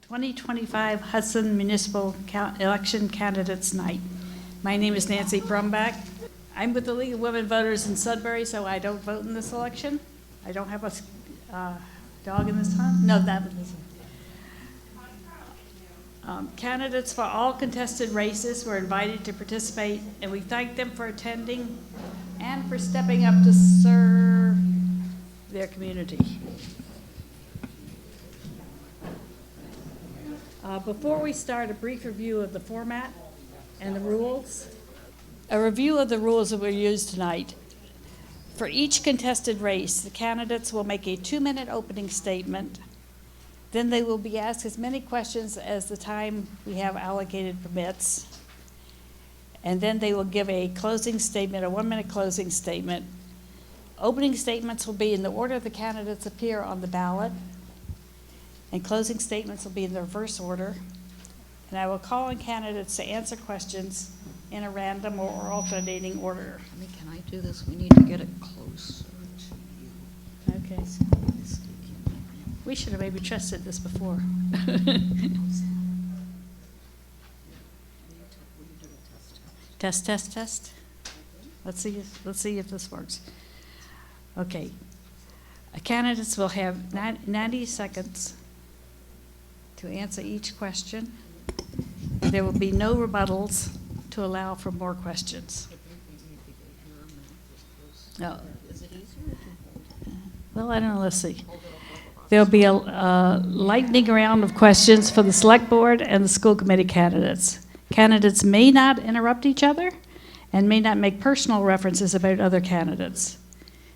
2025 Hudson Municipal Election Candidates Night. My name is Nancy Brumback. I'm with the League of Women Voters in Sudbury, so I don't vote in this election. I don't have a dog in this hunt. No, that was candidates for all contested races were invited to participate, and we thank them for attending and for stepping up to serve their community. Before we start, a brief review of the format and the rules. A review of the rules that were used tonight. For each contested race, the candidates will make a 2-minute opening statement. Then they will be asked as many questions as the time we have allocated permits. And then they will give a closing statement, a 1-minute closing statement. Opening statements will be in the order the candidates appear on the ballot. And closing statements will be in the reverse order. And I will call on candidates to answer questions in a random or alternating order. Can I do this? We need to get it closer to you. Okay. We should have maybe tested this before. Test, test, test. Let's see if this works. Okay. Candidates will have 90 seconds to answer each question. There will be no rebuttals to allow for more questions. No. Well, I don't know. Let's see. There'll be a lightning round of questions for the select board and the school committee candidates. Candidates may not interrupt each other and may not make personal references about other candidates.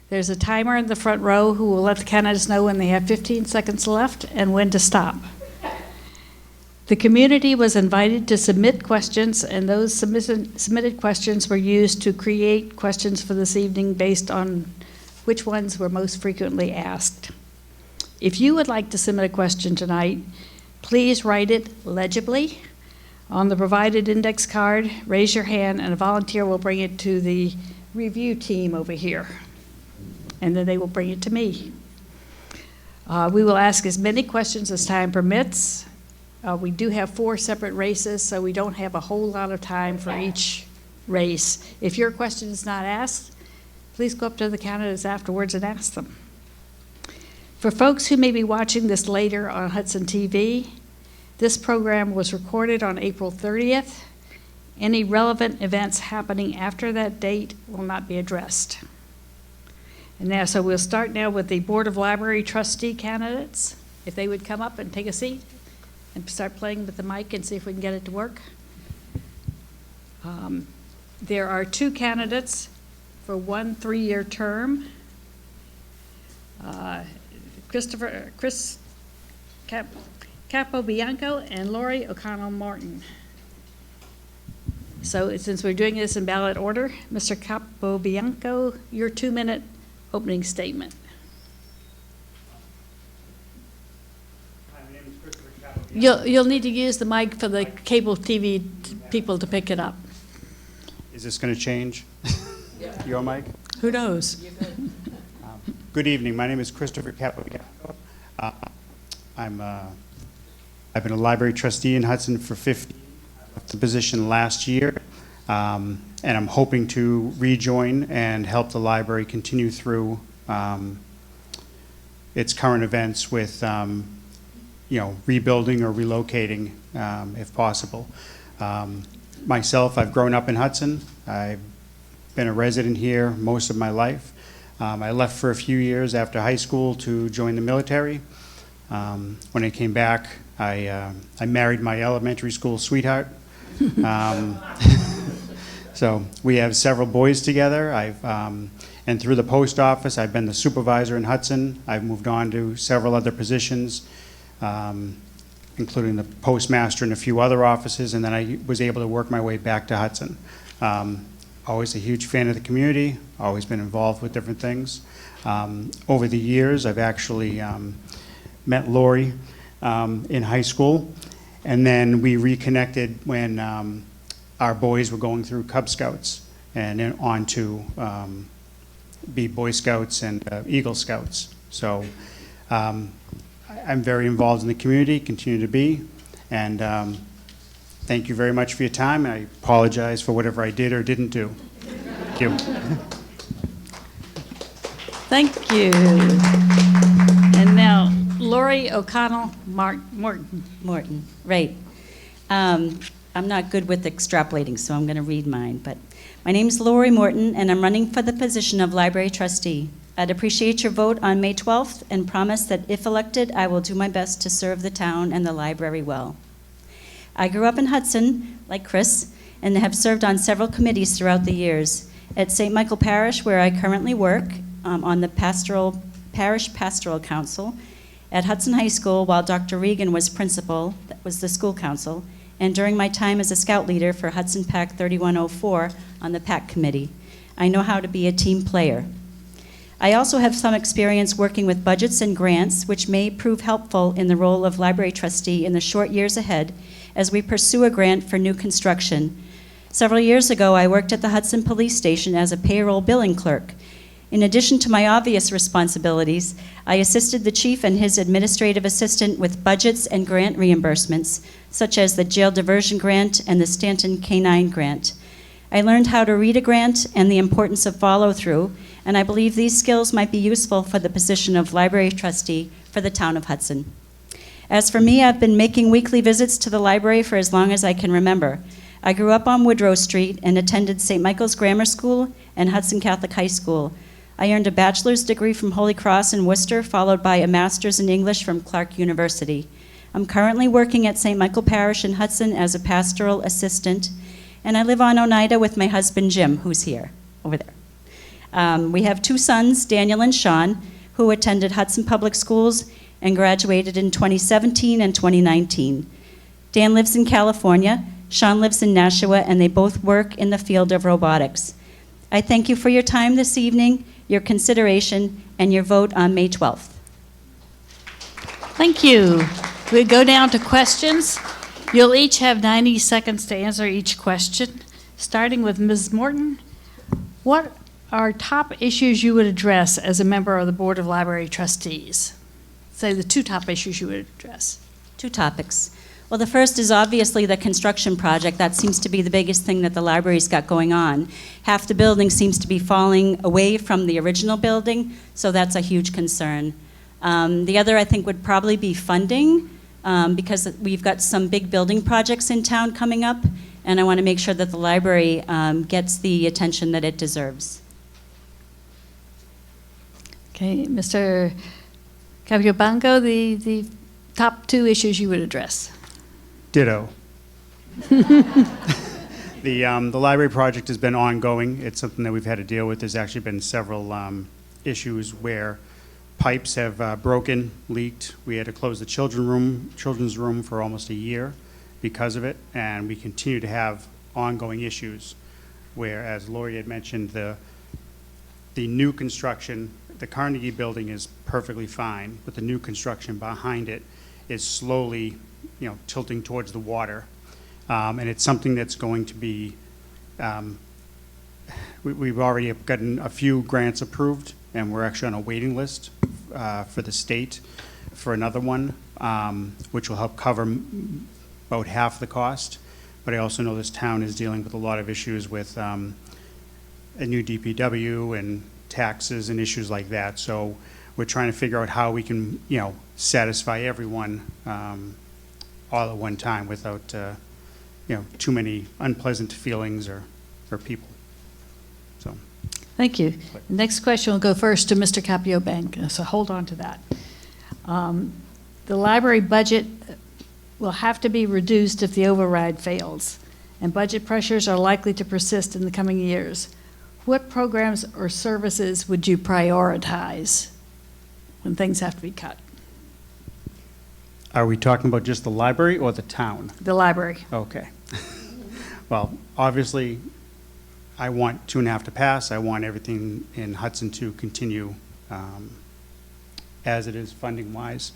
There's a timer in the front row who will let the candidates know when they have 15 seconds left and when to stop. The community was invited to submit questions, and those submitted questions were used to create questions for this evening based on which ones were most frequently asked. If you would like to submit a question tonight, please write it legibly on the provided index card, raise your hand, and a volunteer will bring it to the review team over here. And then they will bring it to me. We will ask as many questions as time permits. We do have 4 separate races, so we don't have a whole lot of time for each race. If your question is not asked, please go up to the candidates afterwards and ask them. For folks who may be watching this later on Hudson TV, this program was recorded on April 30th. Any relevant events happening after that date will not be addressed. And now, so we'll start now with the Board of Library Trustee candidates. If they would come up and take a seat and start playing with the mic and see if we can get it to work. There are 2 candidates for 1 3-year term. Chris Capobianco and Lori O'Connell Martin. So since we're doing this in ballot order, Mr. Capobianco, your 2-minute opening statement. You'll need to use the mic for the cable TV people to pick it up. Is this going to change? Your mic? Who knows? Good evening. My name is Christopher Capobianco. I've been a library trustee in Hudson for 15 years. I left the position last year, and I'm hoping to rejoin and help the library continue through its current events with rebuilding or relocating if possible. Myself, I've grown up in Hudson. I've been a resident here most of my life. I left for a few years after high school to join the military. When I came back, I married my elementary school sweetheart. So we have several boys together. And through the post office, I've been the supervisor in Hudson. I've moved on to several other positions, including the postmaster and a few other offices, and then I was able to work my way back to Hudson. Always a huge fan of the community, always been involved with different things. Over the years, I've actually met Lori in high school, and then we reconnected when our boys were going through Cub Scouts and then on to be Boy Scouts and Eagle Scouts. So I'm very involved in the community, continue to be, and thank you very much for your time. I apologize for whatever I did or didn't do. Thank you. Thank you. And now, Lori O'Connell Morton. Morton, right. I'm not good with extrapolating, so I'm going to read mine. But my name is Lori Morton, and I'm running for the position of library trustee. I'd appreciate your vote on May 12th and promise that if elected, I will do my best to serve the town and the library well. I grew up in Hudson, like Chris, and have served on several committees throughout the years. At St. Michael Parish, where I currently work, on the Parish Pastoral Council, at Hudson High School, while Dr. Regan was principal, that was the school council, and during my time as a scout leader for Hudson PAC 3104 on the PAC committee. I know how to be a team player. I also have some experience working with budgets and grants, which may prove helpful in the role of library trustee in the short years ahead as we pursue a grant for new construction. Several years ago, I worked at the Hudson Police Station as a payroll billing clerk. In addition to my obvious responsibilities, I assisted the chief and his administrative assistant with budgets and grant reimbursements, such as the jail diversion grant and the Stanton K-9 grant. I learned how to read a grant and the importance of follow-through, and I believe these skills might be useful for the position of library trustee for the town of Hudson. As for me, I've been making weekly visits to the library for as long as I can remember. I grew up on Woodrow Street and attended St. Michael's Grammar School and Hudson Catholic High School. I earned a bachelor's degree from Holy Cross in Worcester, followed by a master's in English from Clark University. I'm currently working at St. Michael Parish in Hudson as a pastoral assistant, and I live on Oneida with my husband, Jim, who's here, over there. We have two sons, Daniel and Sean, who attended Hudson Public Schools and graduated in 2017 and 2019. Dan lives in California, Sean lives in Nashua, and they both work in the field of robotics. I thank you for your time this evening, your consideration, and your vote on May 12th. Thank you. We go down to questions. You'll each have 90 seconds to answer each question. Starting with Ms. Morton, what are top issues you would address as a member of the Board of Library Trustees? Say the two top issues you would address. Two topics. Well, the first is obviously the construction project. That seems to be the biggest thing that the library's got going on. Half the building seems to be falling away from the original building, so that's a huge concern. The other, I think, would probably be funding, because we've got some big building projects in town coming up, and I want to make sure that the library gets the attention that it deserves. Okay, Mr. Capiobanco, the top two issues you would address. Ditto. The library project has been ongoing. It's something that we've had to deal with. There's actually been several issues where pipes have broken, leaked. We had to close the children's room for almost a year because of it, and we continue to have ongoing issues where, as Lori had mentioned, the new construction, the Carnegie building is perfectly fine, but the new construction behind it is slowly, tilting towards the water. And it's something that's going to be, we've already gotten a few grants approved, and we're actually on a waiting list for the state for another one, which will help cover about half the cost. But I also know this town is dealing with a lot of issues with a new DPW and taxes and issues like that. So we're trying to figure out how we can, satisfy everyone all at one time without, too many unpleasant feelings or people. So. Thank you. The next question will go first to Mr. Capiobanco, so hold on to that. The library budget will have to be reduced if the override fails, and budget pressures are likely to persist in the coming years. What programs or services would you prioritize when things have to be cut? Are we talking about just the library or the town? The library. Okay. Well, obviously, I want 2.5 to pass. I want everything in Hudson to continue as it is funding-wise.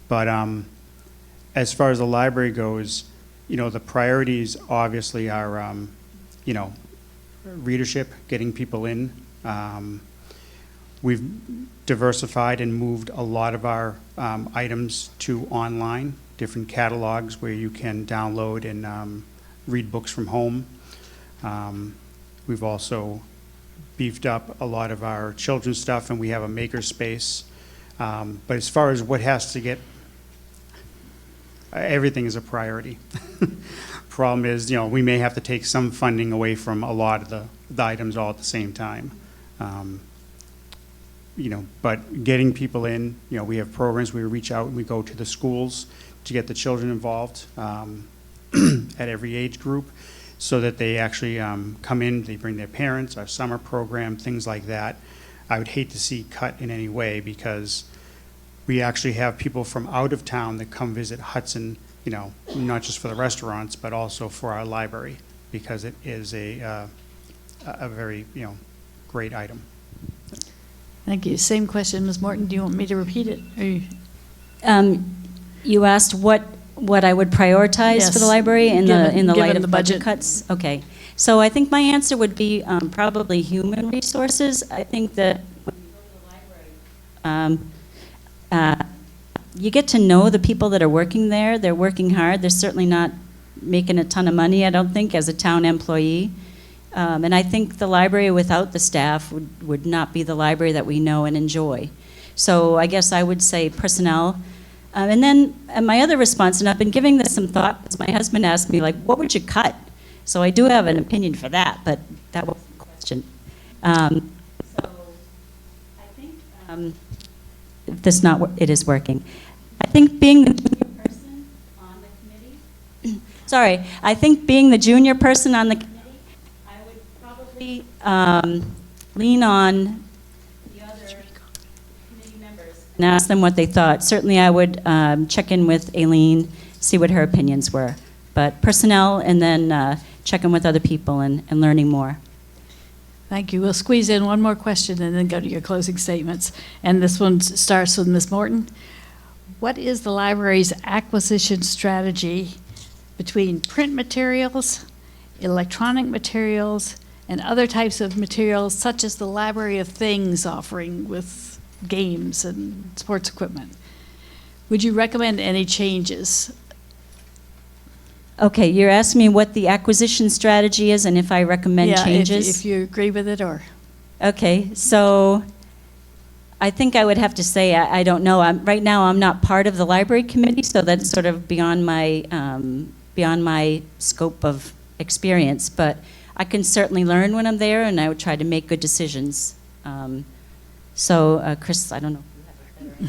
But as far as the library goes, the priorities obviously are, readership, getting people in. We've diversified and moved a lot of our items to online, different catalogs where you can download and read books from home. We've also beefed up a lot of our children's stuff, and we have a maker space. But as far as what has to get, everything is a priority. Problem is, we may have to take some funding away from a lot of the items all at the same time. But getting people in, we have programs, we reach out and we go to the schools to get the children involved at every age group so that they actually come in, they bring their parents, our summer program, things like that. I would hate to see cut in any way because we actually have people from out of town that come visit Hudson, not just for the restaurants, but also for our library because it is a very, great item. Thank you. Same question, Ms. Morton. Do you want me to repeat it? You asked what I would prioritize for the Yes. library in Given the light of the budget budget. cuts? Okay. So I think my answer would be probably human resources. I think that when you go to the library, you get to know the people that are working there. They're working hard. They're certainly not making a ton of money, I don't think, as a town employee. And I think the library without the staff would not be the library that we know and enjoy. So I guess I would say personnel. And then my other response, and I've been giving this some thought, because my husband asked me, what would you cut? So I do have an opinion for that, but that wasn't the question. So I think, if this it is working. I think being the junior person on the committee, I think being the junior person on the committee, I would probably lean on the other committee members and ask them what they thought. Certainly I would check in with Aileen, see what her opinions were. But personnel and then check in with other people and learning more. Thank you. We'll squeeze in one more question and then go to your closing statements. And this one starts with Ms. Morton. What is the library's acquisition strategy between print materials, electronic materials, and other types of materials such as the Library of Things offering with games and sports equipment? Would you recommend any changes? Okay, you're asking me what the acquisition strategy is and if I recommend changes? If you agree with it or... Okay, so I think I would have to say I don't know. Right now I'm not part of the library committee, so that's sort of beyond my scope of experience. But I can certainly learn when I'm there, and I would try to make good decisions. Chris, I don't know if you have a better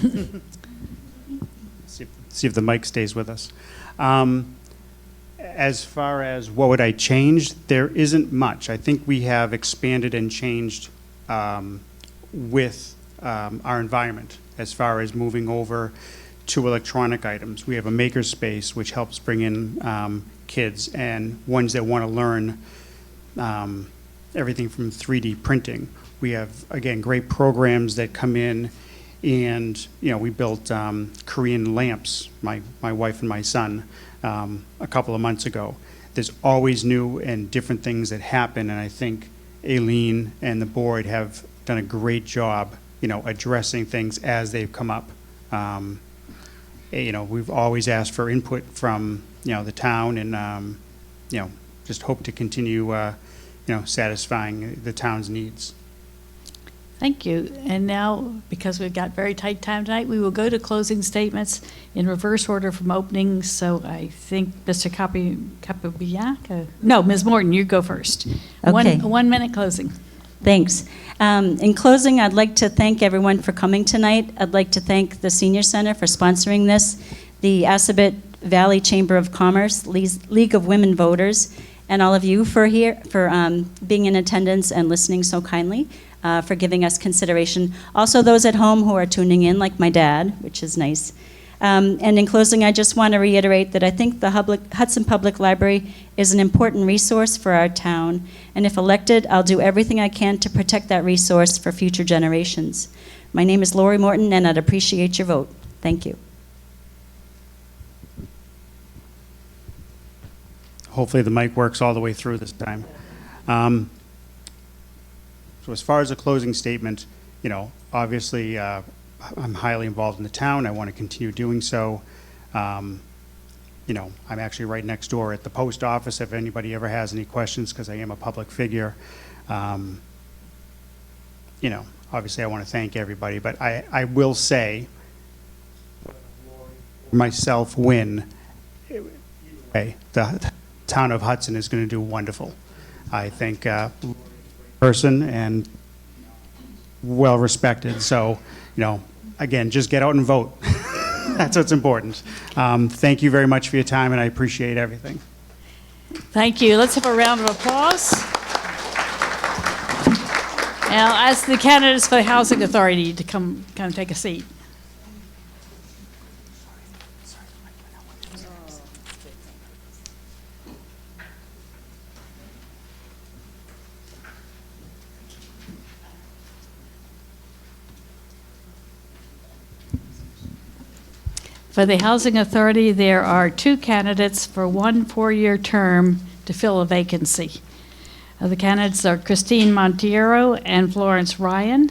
answer. See if the mic stays with us. As far as what would I change, there isn't much. I think we have expanded and changed with our environment as far as moving over to electronic items. We have a maker space which helps bring in kids and ones that want to learn everything from 3D printing. We have, again, great programs that come in and, we built Korean lamps, my wife and my son, a couple of months ago. There's always new and different things that happen, and I think Aileen and the board have done a great job, addressing things as they've come up. We've always asked for input from, the town and, just hope to continue, satisfying the town's needs. Thank you. And now, because we've got very tight time tonight, we will go to closing statements in reverse order from openings. So I think Mr. Capobianco. No, Ms. Morton, you go first. Okay. 1 minute closing. Thanks. In closing, I'd like to thank everyone for coming tonight. I'd like to thank the Senior Center for sponsoring this, the Assabet Valley Chamber of Commerce, League of Women Voters, and all of you for being in attendance and listening so kindly, for giving us consideration. Also those at home who are tuning in, like my dad, which is nice. And in closing, I just want to reiterate that I think the Hudson Public Library is an important resource for our town, and if elected, I'll do everything I can to protect that resource for future generations. My name is Lori Morton, and I'd appreciate your vote. Thank you. Hopefully the mic works all the way through this time. So as far as a closing statement, obviously, I'm highly involved in the town. I want to continue doing so. I'm actually right next door at the post office if anybody ever has any questions, because I am a public figure. Obviously I want to thank everybody, but I will say, myself win, the town of Hudson is going to do wonderful. I think person and well respected. So, again, just get out and vote. That's what's important. Thank you very much for your time, and I appreciate everything. Thank you. Let's have a round of applause. Now, I'll ask the candidates for the Housing Authority to come take a seat. For the Housing Authority, there are 2 candidates for 1 4-year term to fill a vacancy. The candidates are Christine Monteiro and Florence Ryan.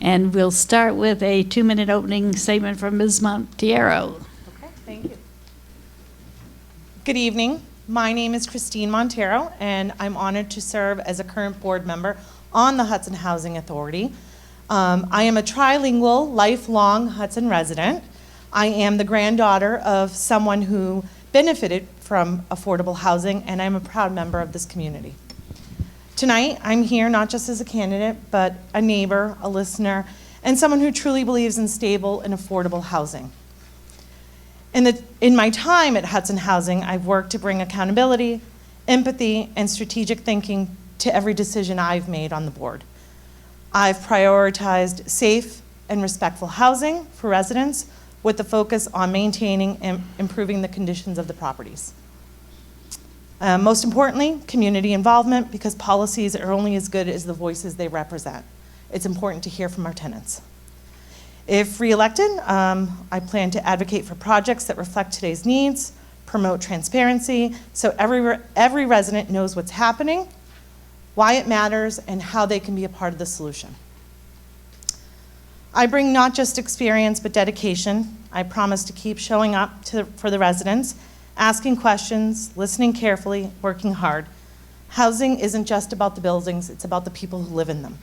And we'll start with a 2-minute opening statement from Ms. Monteiro. Okay, thank you. Good evening. My name is Christine Monteiro, and I'm honored to serve as a current board member on the Hudson Housing Authority. I am a trilingual, lifelong Hudson resident. I am the granddaughter of someone who benefited from affordable housing, and I'm a proud member of this community. Tonight, I'm here not just as a candidate, but a neighbor, a listener, and someone who truly believes in stable and affordable housing. In my time at Hudson Housing, I've worked to bring accountability, empathy, and strategic thinking to every decision I've made on the board. I've prioritized safe and respectful housing for residents with the focus on maintaining and improving the conditions of the properties. Most importantly, community involvement, because policies are only as good as the voices they represent. It's important to hear from our tenants. If reelected, I plan to advocate for projects that reflect today's needs, promote transparency, so every resident knows what's happening, why it matters, and how they can be a part of the solution. I bring not just experience, but dedication. I promise to keep showing up for the residents, asking questions, listening carefully, working hard. Housing isn't just about the buildings, it's about the people who live in them.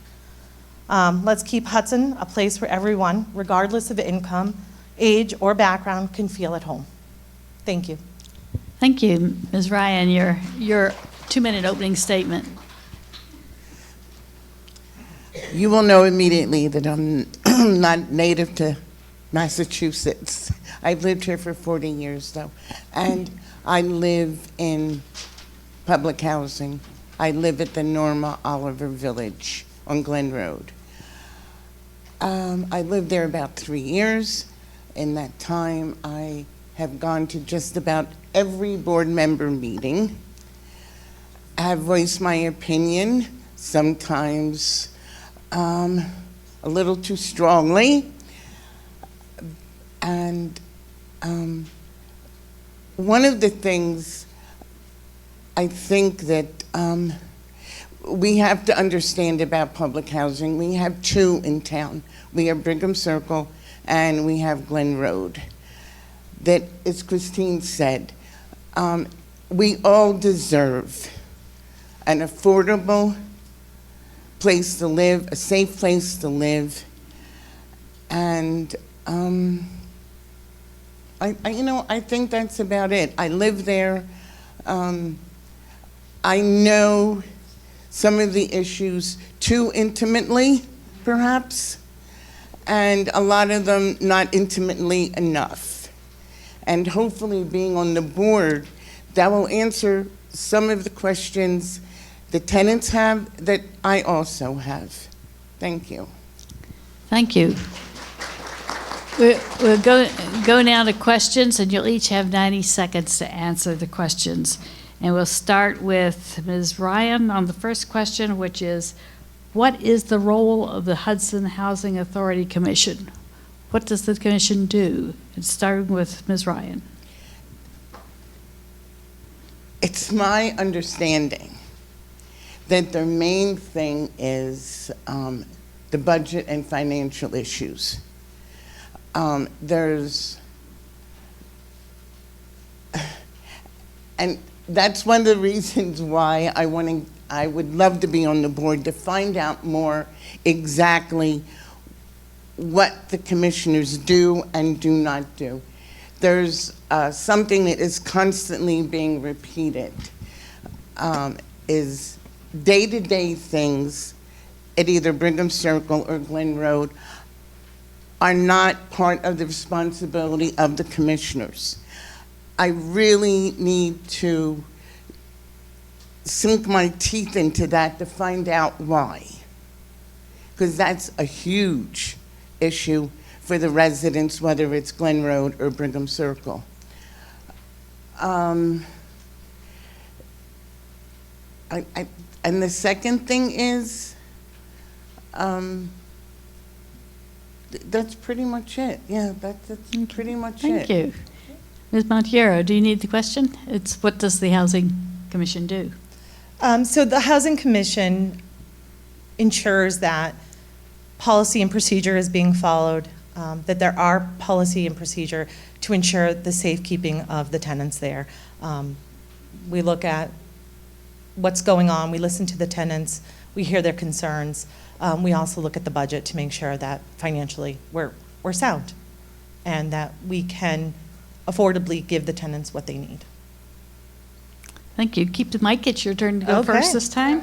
Let's keep Hudson a place where everyone, regardless of income, age, or background, can feel at home. Thank you. Thank you, Ms. Ryan. Your 2-minute opening statement. You will know immediately that I'm not native to Massachusetts. I've lived here for 40 years, though, and I live in public housing. I live at the Norma Oliver Village on Glen Road. I lived there about 3 years. In that time, I have gone to just about every board member meeting. I have voiced my opinion, sometimes a little too strongly. And one of the things I think that we have to understand about public housing, we have 2 in town. We have Brigham Circle and we have Glen Road. That, as Christine said, we all deserve an affordable place to live, a safe place to live, and I think that's about it. I live there. I know some of the issues too intimately, perhaps, and a lot of them not intimately enough. And hopefully being on the board, that will answer some of the questions the tenants have that I also have. Thank you. Thank you. We'll go now to questions, and you'll each have 90 seconds to answer the questions. And we'll start with Ms. Ryan on the first question, which is, what is the role of the Hudson Housing Authority Commission? What does the commission do? And starting with Ms. Ryan. It's my understanding that their main thing is the budget and financial issues. And that's one of the reasons why I would love to be on the board, to find out more exactly what the commissioners do and do not do. There's something that is constantly being repeated, is day-to-day things at either Brigham Circle or Glen Road are not part of the responsibility of the commissioners. I really need to sink my teeth into that to find out why, because that's a huge issue for the residents, whether it's Glen Road or Brigham Circle. And the second thing is, that's pretty much it. Yeah, that's pretty much it. Thank you. Ms. Montiero, do you need the question? It's what does the Housing Commission do? So the Housing Commission ensures that policy and procedure is being followed, that there are policy and procedure to ensure the safekeeping of the tenants there. We look at what's going on, we listen to the tenants, we hear their concerns. We also look at the budget to make sure that financially we're sound and that we can affordably give the tenants what they need. Thank you. Keep the mic. It's your turn to go Okay. first this time.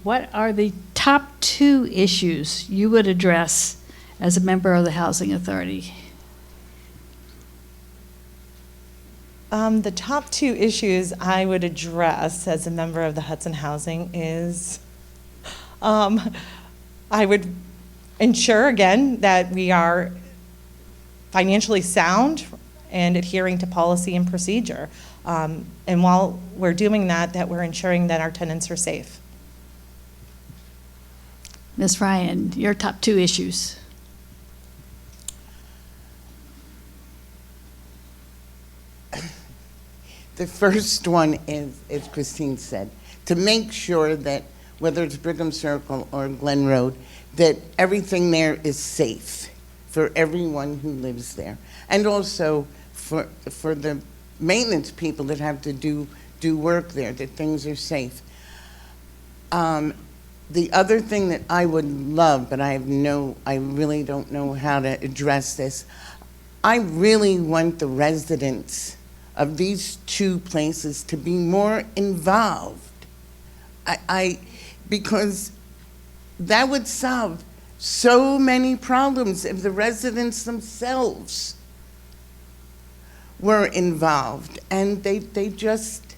What are the top 2 issues you would address as a member of the Housing Authority? The top 2 issues I would address as a member of the Hudson Housing is, I would ensure again that we are financially sound and adhering to policy and procedure. And while we're doing that, that we're ensuring that our tenants are safe. Ms. Ryan, your top 2 issues. The first one is, as Christine said, to make sure that whether it's Brigham Circle or Glen Road, that everything there is safe for everyone who lives there. And also for the maintenance people that have to do work there, that things are safe. The other thing that I would love, but I really don't know how to address this, I really want the residents of these 2 places to be more involved. Because that would solve so many problems if the residents themselves were involved, and they're just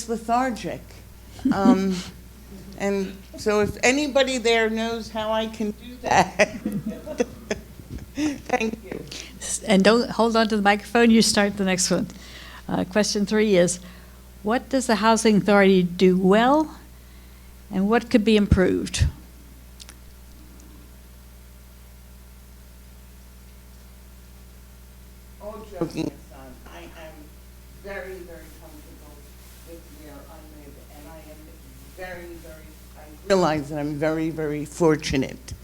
lethargic. And so if anybody there knows how I can do that, thank you. And don't hold on to the microphone, you start the next one. Question 3 is, what does the Housing Authority do well, and what could be improved? All joking aside, I am very, very comfortable with where I live, and I am I realize that I'm very, very fortunate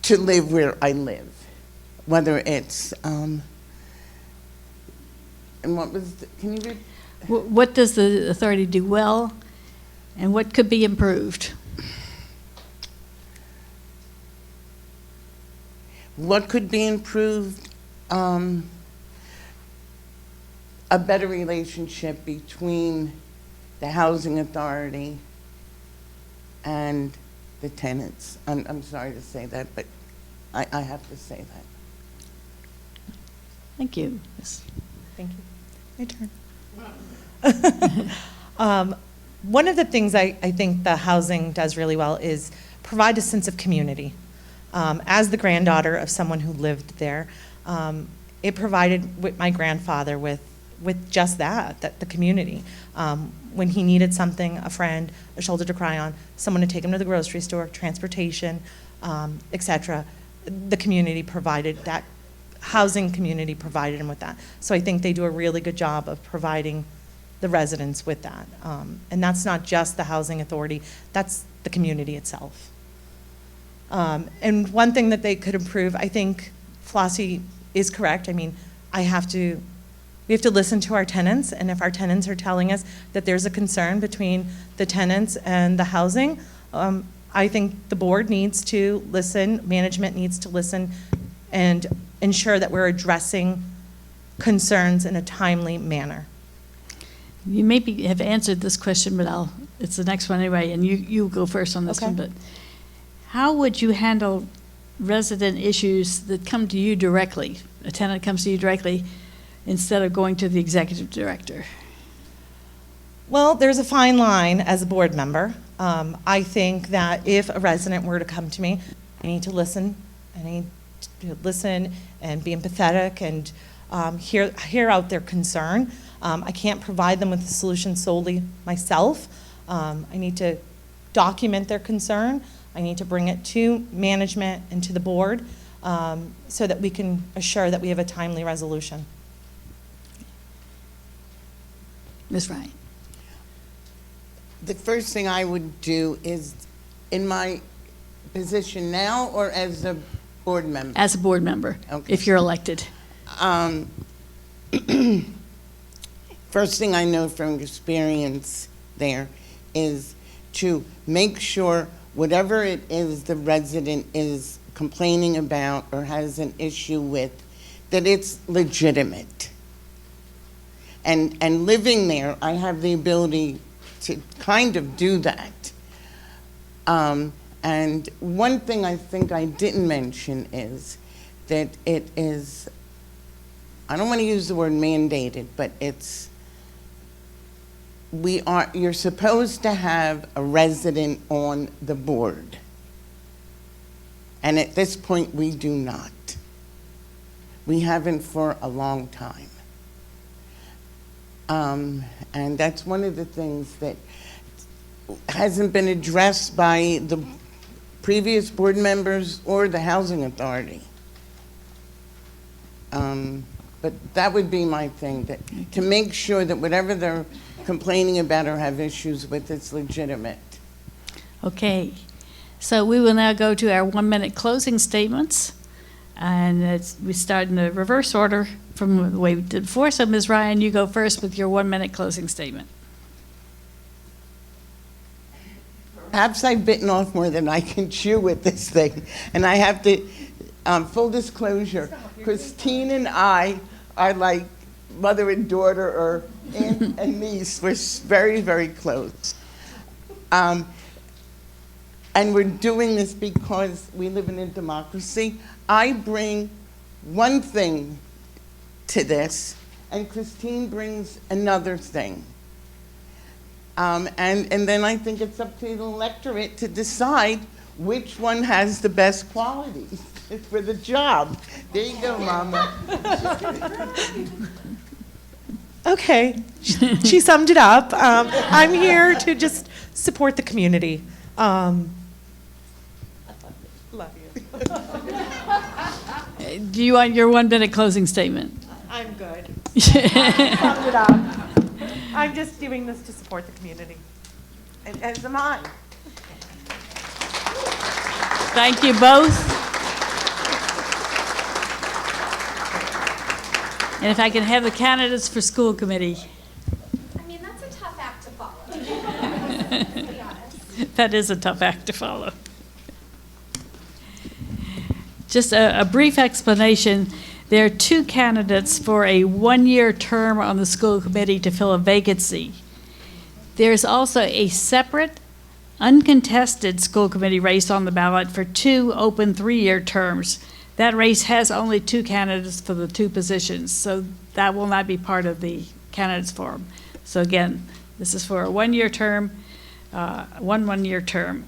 to live where I live. Whether it's, and what was, can you read? What does the authority do well, and what could be improved? What could be improved? A better relationship between the housing authority and the tenants. I'm sorry to say that, but I have to say that. Thank you. Yes. Thank you. My turn. One of the things I think the housing does really well is provide a sense of community. As the granddaughter of someone who lived there, it provided with my grandfather with just that the community. When he needed something, a friend, a shoulder to cry on, someone to take him to the grocery store, transportation, etc. The community provided that. Housing community provided him with that. So I think they do a really good job of providing the residents with that. And that's not just the housing authority, that's the community itself. And one thing that they could improve, I think Flossie is correct. I mean, we have to listen to our tenants, and if our tenants are telling us that there's a concern between the tenants and the housing, I think the board needs to listen, management needs to listen, and ensure that we're addressing concerns in a timely manner. You maybe have answered this question, but it's the next one anyway, and you go first on this Okay. one. But how would you handle resident issues that come to you directly? A tenant comes to you directly instead of going to the executive director? Well, there's a fine line as a board member. I think that if a resident were to come to me, I need to listen. I need to listen and be empathetic and hear out their concern. I can't provide them with a solution solely myself. I need to document their concern. I need to bring it to management and to the board so that we can assure that we have a timely resolution. Ms. Ryan? The first thing I would do is, in my position now or as a board member? As a board member, Okay. if you're elected. First thing I know from experience there is to make sure whatever it is the resident is complaining about or has an issue with, that it's legitimate. And living there, I have the ability to kind of do that. And one thing I think I didn't mention is that it is, I don't want to use the word mandated, but you're supposed to have a resident on the board. And at this point, we do not. We haven't for a long time. And that's one of the things that hasn't been addressed by the previous board members or the housing authority. But that would be my thing, to make sure that whatever they're complaining about or have issues with, it's legitimate. Okay, so we will now go to our 1-minute closing statements. And we start in the reverse order from the way we did before. So Ms. Ryan, you go first with your 1-minute closing statement. Perhaps I've bitten off more than I can chew with this thing. And I have to, full disclosure, Christine and I are like mother and daughter, or aunt and niece. We're very, very close. And we're doing this because we live in a democracy. I bring one thing to this, and Christine brings another thing. And then I think it's up to the electorate to decide which one has the best qualities for the job. There you go, Mama. Okay, she summed it up. I'm here to just support the community. Love you. Do you want your 1-minute closing statement? I'm good. Summed it up. I'm just doing this to support the community. And as am I. Thank you both. And if I can have the candidates for school committee. I mean, that's a tough act to follow, to be honest. That is a tough act to follow. Just a brief explanation. There are 2 candidates for a 1-year term on the school committee to fill a vacancy. There's also a separate, uncontested school committee race on the ballot for 2 open 3-year terms. That race has only 2 candidates for the 2 positions, so that will not be part of the candidates forum. So again, this is for a 1-year term, one-year term.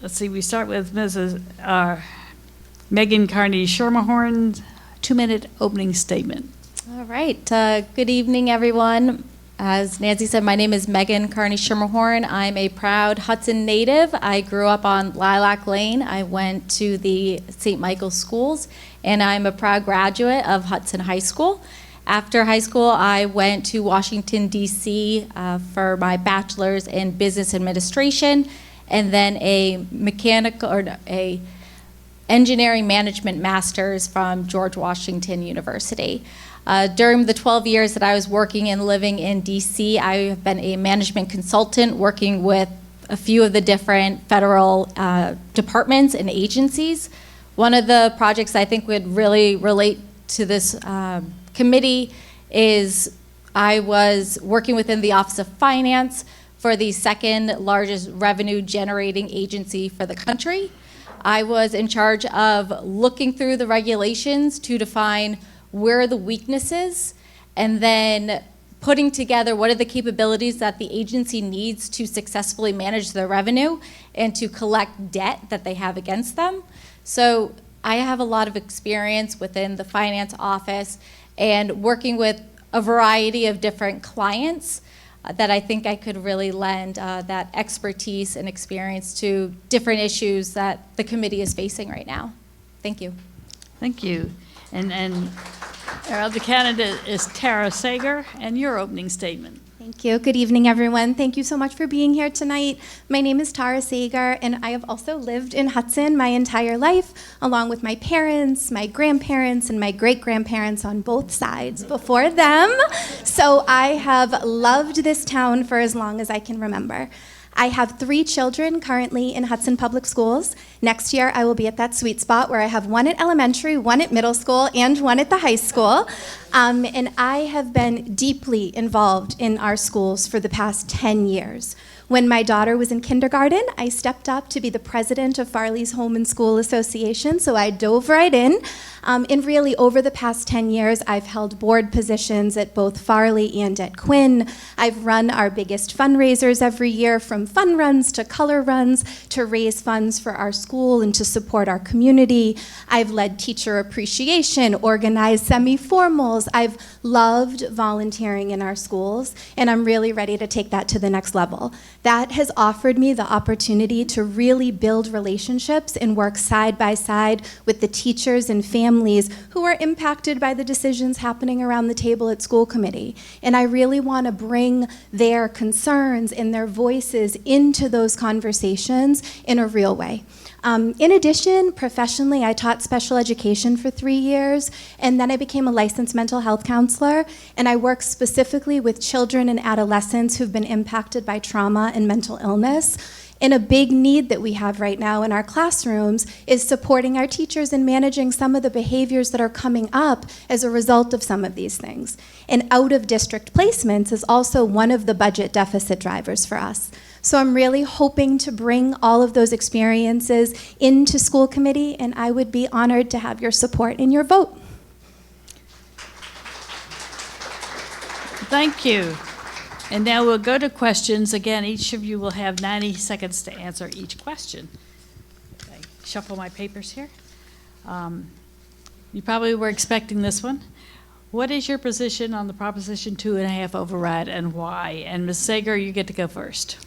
Let's see, we start with Mrs. Megan Carney Schermerhorn, 2-minute opening statement. All right. Good evening, everyone. As Nancy said, my name is Megan Carney Schermerhorn. I'm a proud Hudson native. I grew up on Lilac Lane. I went to the St. Michael's schools, and I'm a proud graduate of Hudson High School. After high school, I went to Washington, D.C. For my bachelor's in business administration, and then a engineering management master's from George Washington University. During the 12 years that I was working and living in D.C., I have been a management consultant working with a few of the different federal departments and agencies. One of the projects I think would really relate to this committee is I was working within the Office of Finance for the second largest revenue generating agency for the country. I was in charge of looking through the regulations to define where are the weaknesses, and then putting together what are the capabilities that the agency needs to successfully manage their revenue and to collect debt that they have against them. So I have a lot of experience within the finance office and working with a variety of different clients that I think I could really lend that expertise and experience to different issues that the committee is facing right now. Thank you. Thank you. And our other candidate is Tara Sager, and your opening statement. Thank you. Good evening, everyone. Thank you so much for being here tonight. My name is Tara Sager, and I have also lived in Hudson my entire life, along with my parents, my grandparents, and my great-grandparents on both sides before them. So I have loved this town for as long as I can remember. I have 3 children currently in Hudson Public Schools. Next year, I will be at that sweet spot where I have 1 at elementary, 1 at middle school, and 1 at the high school. And I have been deeply involved in our schools for the past 10 years. When my daughter was in kindergarten, I stepped up to be the president of Farley's Home and School Association, so I dove right in. And really, over the past 10 years, I've held board positions at both Farley and at Quinn. I've run our biggest fundraisers every year, from fun runs to color runs, to raise funds for our school and to support our community. I've led teacher appreciation, organized semi-formals. I've loved volunteering in our schools, and I'm really ready to take that to the next level. That has offered me the opportunity to really build relationships and work side by side with the teachers and families who are impacted by the decisions happening around the table at school committee. And I really want to bring their concerns and their voices into those conversations in a real way. In addition, professionally, I taught special education for 3 years, and then I became a licensed mental health counselor, and I work specifically with children and adolescents who've been impacted by trauma and mental illness. And a big need that we have right now in our classrooms is supporting our teachers in managing some of the behaviors that are coming up as a result of some of these things. And out-of-district placements is also one of the budget deficit drivers for us. So I'm really hoping to bring all of those experiences into school committee, and I would be honored to have your support in your vote. Thank you. And now we'll go to questions. Again, each of you will have 90 seconds to answer each question. Okay, shuffle my papers here. You probably were expecting this one. What is your position on the Proposition 2.5 override and why? And Ms. Sager, you get to go first.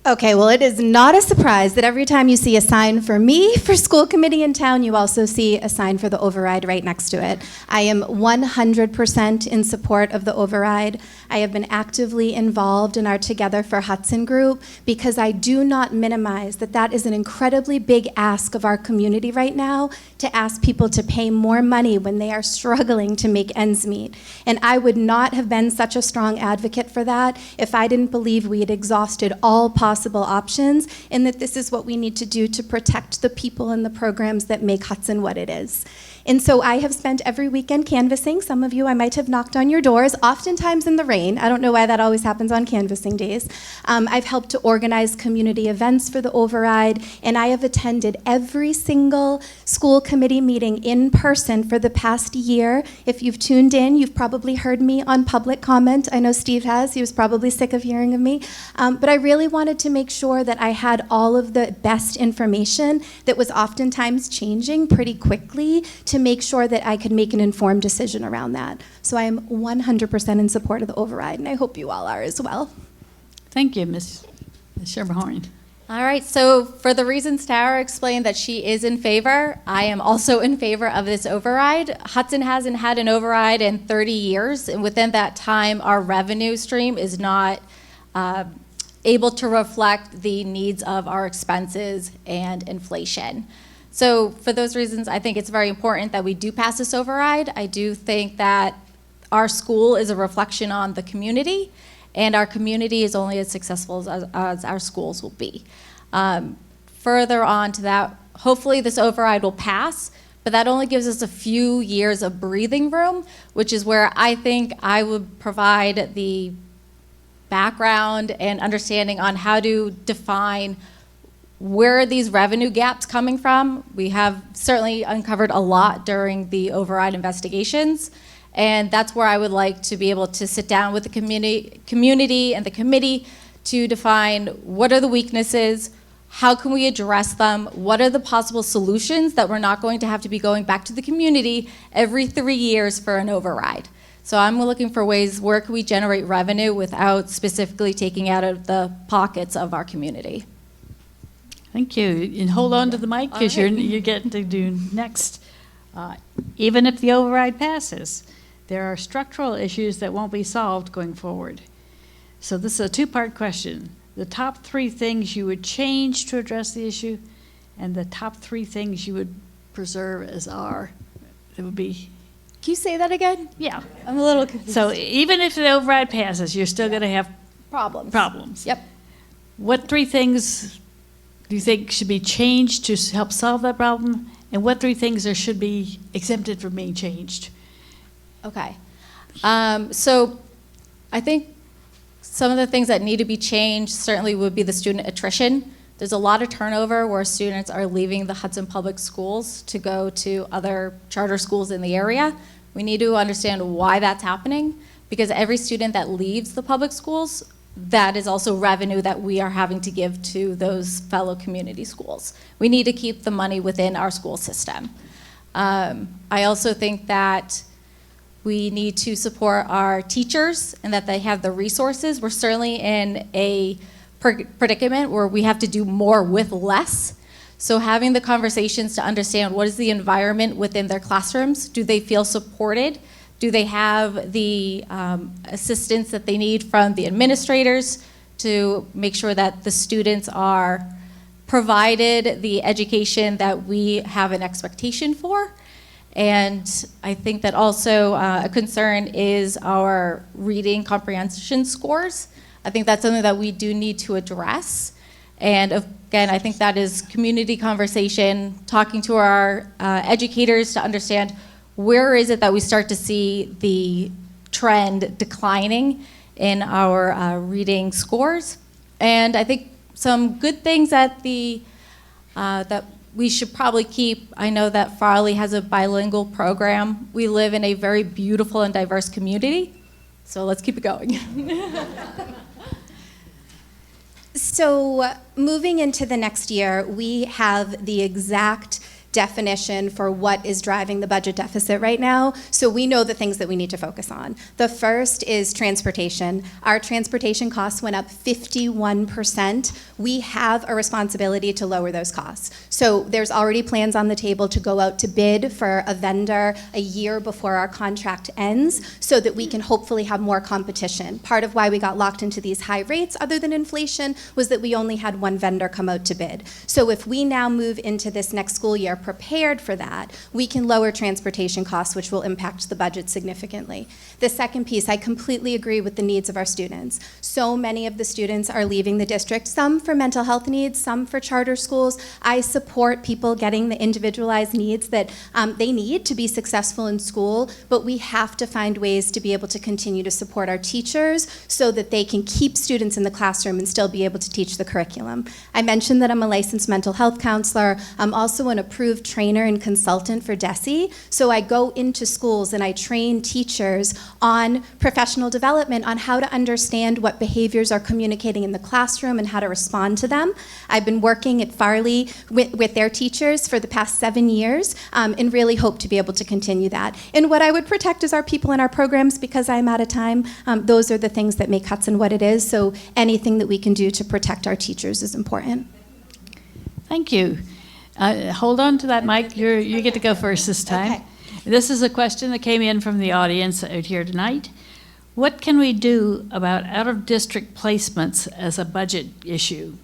Okay, well, it is not a surprise that every time you see a sign for me for school committee in town, you also see a sign for the override right next to it. I am 100% in support of the override. I have been actively involved in our Together for Hudson group because I do not minimize that that is an incredibly big ask of our community right now, to ask people to pay more money when they are struggling to make ends meet. And I would not have been such a strong advocate for that if I didn't believe we had exhausted all possible options, and that this is what we need to do to protect the people and the programs that make Hudson what it is. And so I have spent every weekend canvassing. Some of you, I might have knocked on your doors, oftentimes in the rain. I don't know why that always happens on canvassing days. I've helped to organize community events for the override, and I have attended every single school committee meeting in person for the past year. If you've tuned in, you've probably heard me on public comment. I know Steve has. He was probably sick of hearing of me. But I really wanted to make sure that I had all of the best information that was oftentimes changing pretty quickly to make sure that I could make an informed decision around that. So I am 100% in support of the override, and I hope you all are as well. Thank you, Ms. Schermerhorn. All right, so for the reasons Tara explained that she is in favor, I am also in favor of this override. Hudson hasn't had an override in 30 years, and within that time, our revenue stream is not able to reflect the needs of our expenses and inflation. So for those reasons, I think it's very important that we do pass this override. I do think that our school is a reflection on the community, and our community is only as successful as our schools will be. Further on to that, hopefully this override will pass, but that only gives us a few years of breathing room, which is where I think I would provide the background and understanding on how to define where are these revenue gaps coming from. We have certainly uncovered a lot during the override investigations. And that's where I would like to be able to sit down with the community and the committee to define what are the weaknesses, how can we address them, what are the possible solutions that we're not going to have to be going back to the community every 3 years for an override. So I'm looking for ways where can we generate revenue without specifically taking out of the pockets of our community. Thank you. And hold on to the mic because you're getting to do next. Even if the override passes, there are structural issues that won't be solved going forward. So this is a two-part question. The top 3 things you would change to address the issue, and the top 3 things you would preserve as are. It would be... Can you say that again? Yeah. I'm a little confused. So even if the override passes, you're still going to have problems. Yep. What 3 things do you think should be changed to help solve that problem? And what 3 things there should be exempted from being changed? Okay. So I think some of the things that need to be changed certainly would be the student attrition. There's a lot of turnover where students are leaving the Hudson Public Schools to go to other charter schools in the area. We need to understand why that's happening, because every student that leaves the public schools, that is also revenue that we are having to give to those fellow community schools. We need to keep the money within our school system. I also think that we need to support our teachers and that they have the resources. We're certainly in a predicament where we have to do more with less. So having the conversations to understand what is the environment within their classrooms. Do they feel supported? Do they have the assistance that they need from the administrators to make sure that the students are provided the education that we have an expectation for? And I think that also a concern is our reading comprehension scores. I think that's something that we do need to address. And again, I think that is community conversation, talking to our educators to understand where is it that we start to see the trend declining in our reading scores. And I think some good things that that we should probably keep. I know that Farley has a bilingual program. We live in a very beautiful and diverse community, so let's keep it going. So moving into the next year, we have the exact definition for what is driving the budget deficit right now, so we know the things that we need to focus on. The first is transportation. Our transportation costs went up 51%. We have a responsibility to lower those costs. So there's already plans on the table to go out to bid for a vendor a year before our contract ends so that we can hopefully have more competition. Part of why we got locked into these high rates, other than inflation, was that we only had one vendor come out to bid. So if we now move into this next school year prepared for that, we can lower transportation costs, which will impact the budget significantly. The second piece, I completely agree with the needs of our students. So many of the students are leaving the district, some for mental health needs, some for charter schools. I support people getting the individualized needs that they need to be successful in school, but we have to find ways to be able to continue to support our teachers so that they can keep students in the classroom and still be able to teach the curriculum. I mentioned that I'm a licensed mental health counselor. I'm also an approved approved trainer and consultant for DESE. So I go into schools and I train teachers on professional development, on how to understand what behaviors are communicating in the classroom and how to respond to them. I've been working at Farley with their teachers for the past 7 years, and really hope to be able to continue that. And what I would protect is our people in our programs, because I'm out of time. Those are the things that make Hudson what it is. So anything that we can do to protect our teachers is important. Thank you. Hold on to that, Mike. You get to go first this time. Okay. This is a question that came in from the audience out here tonight. What can we do about out-of-district placements as a budget issue?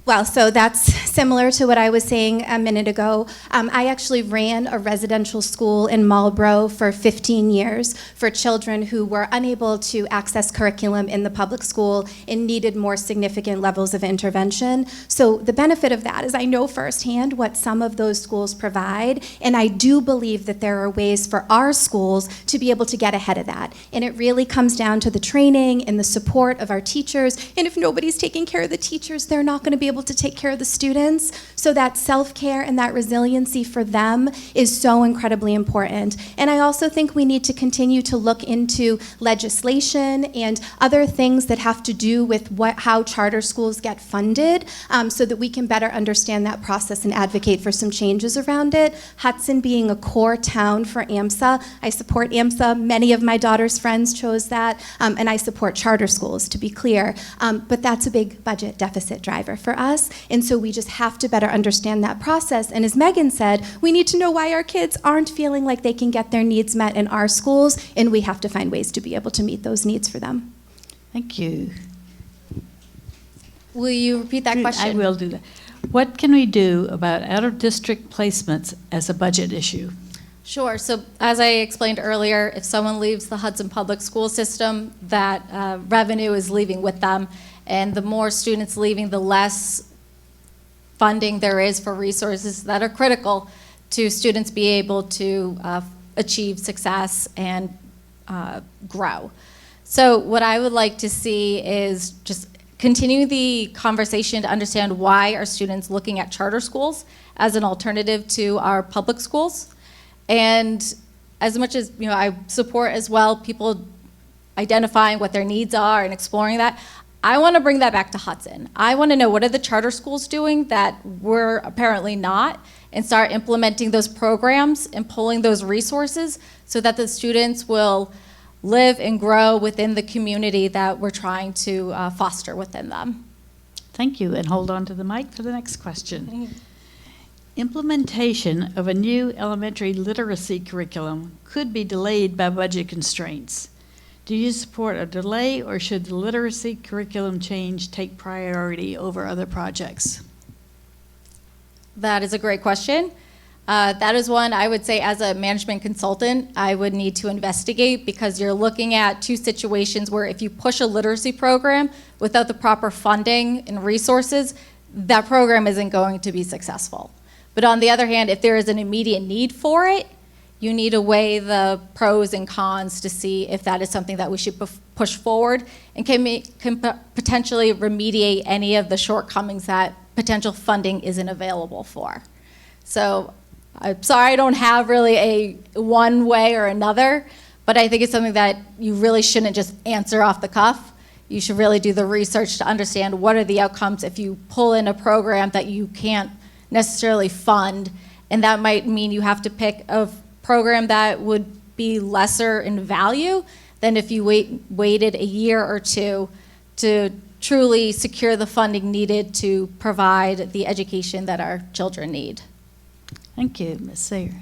Well, so that's similar to what I was saying a minute ago. I actually ran a residential school in Marlborough for 15 years for children who were unable to access curriculum in the public school and needed more significant levels of intervention. So the benefit of that is I know firsthand what some of those schools provide, and I do believe that there are ways for our schools to be able to get ahead of that. And it really comes down to the training and the support of our teachers. And if nobody's taking care of the teachers, they're not going to be able to take care of the students. So that self-care and that resiliency for them is so incredibly important. And I also think we need to continue to look into legislation and other things that have to do with how charter schools get funded, so that we can better understand that process and advocate for some changes around it. Hudson being a core town for AMSA, I support AMSA. Many of my daughter's friends chose that, and I support charter schools, to be clear. But that's a big budget deficit driver for us. And so we just have to better understand that process. And as Megan said, we need to know why our kids aren't feeling like they can get their needs met in our schools, and we have to find ways to be able to meet those needs for them. Thank you. Will you repeat that question? I will do that. What can we do about out-of-district placements as a budget issue? Sure. So as I explained earlier, if someone leaves the Hudson Public School System, that revenue is leaving with them. And the more students leaving, the less funding there is for resources that are critical to students be able to achieve success and grow. So what I would like to see is just continue the conversation to understand why are students looking at charter schools as an alternative to our public schools. And as much as I support as well people identifying what their needs are and exploring that, I want to bring that back to Hudson. I want to know, what are the charter schools doing that we're apparently not, and start implementing those programs and pulling those resources so that the students will live and grow within the community that we're trying to foster within them. Thank you, and hold on to the mic for the next question. Implementation of a new elementary literacy curriculum could be delayed by budget constraints. Do you support a delay, or should the literacy curriculum change take priority over other projects? That is a great question. That is one I would say, as a management consultant, I would need to investigate, because you're looking at two situations where if you push a literacy program without the proper funding and resources, that program isn't going to be successful. But on the other hand, if there is an immediate need for it, you need to weigh the pros and cons to see if that is something that we should push forward and can potentially remediate any of the shortcomings that potential funding isn't available for. So I'm sorry I don't have really a one way or another, but I think it's something that you really shouldn't just answer off the cuff. You should really do the research to understand what are the outcomes if you pull in a program that you can't necessarily fund, and that might mean you have to pick a program that would be lesser in value than if you waited a year or two to truly secure the funding needed to provide the education that our children need. Thank you, Ms. Sayer.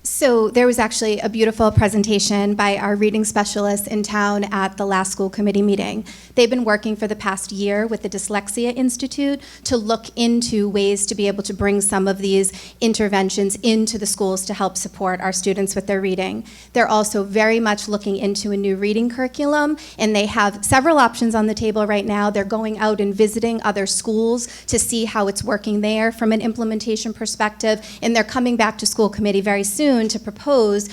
So there was actually a beautiful presentation by our reading specialists in town at the last school committee meeting. They've been working for the past year with the Dyslexia Institute to look into ways to be able to bring some of these interventions into the schools to help support our students with their reading. They're also very much looking into a new reading curriculum, and they have several options on the table right now. They're going out and visiting other schools to see how it's working there from an implementation perspective, and they're coming back to school committee very soon to propose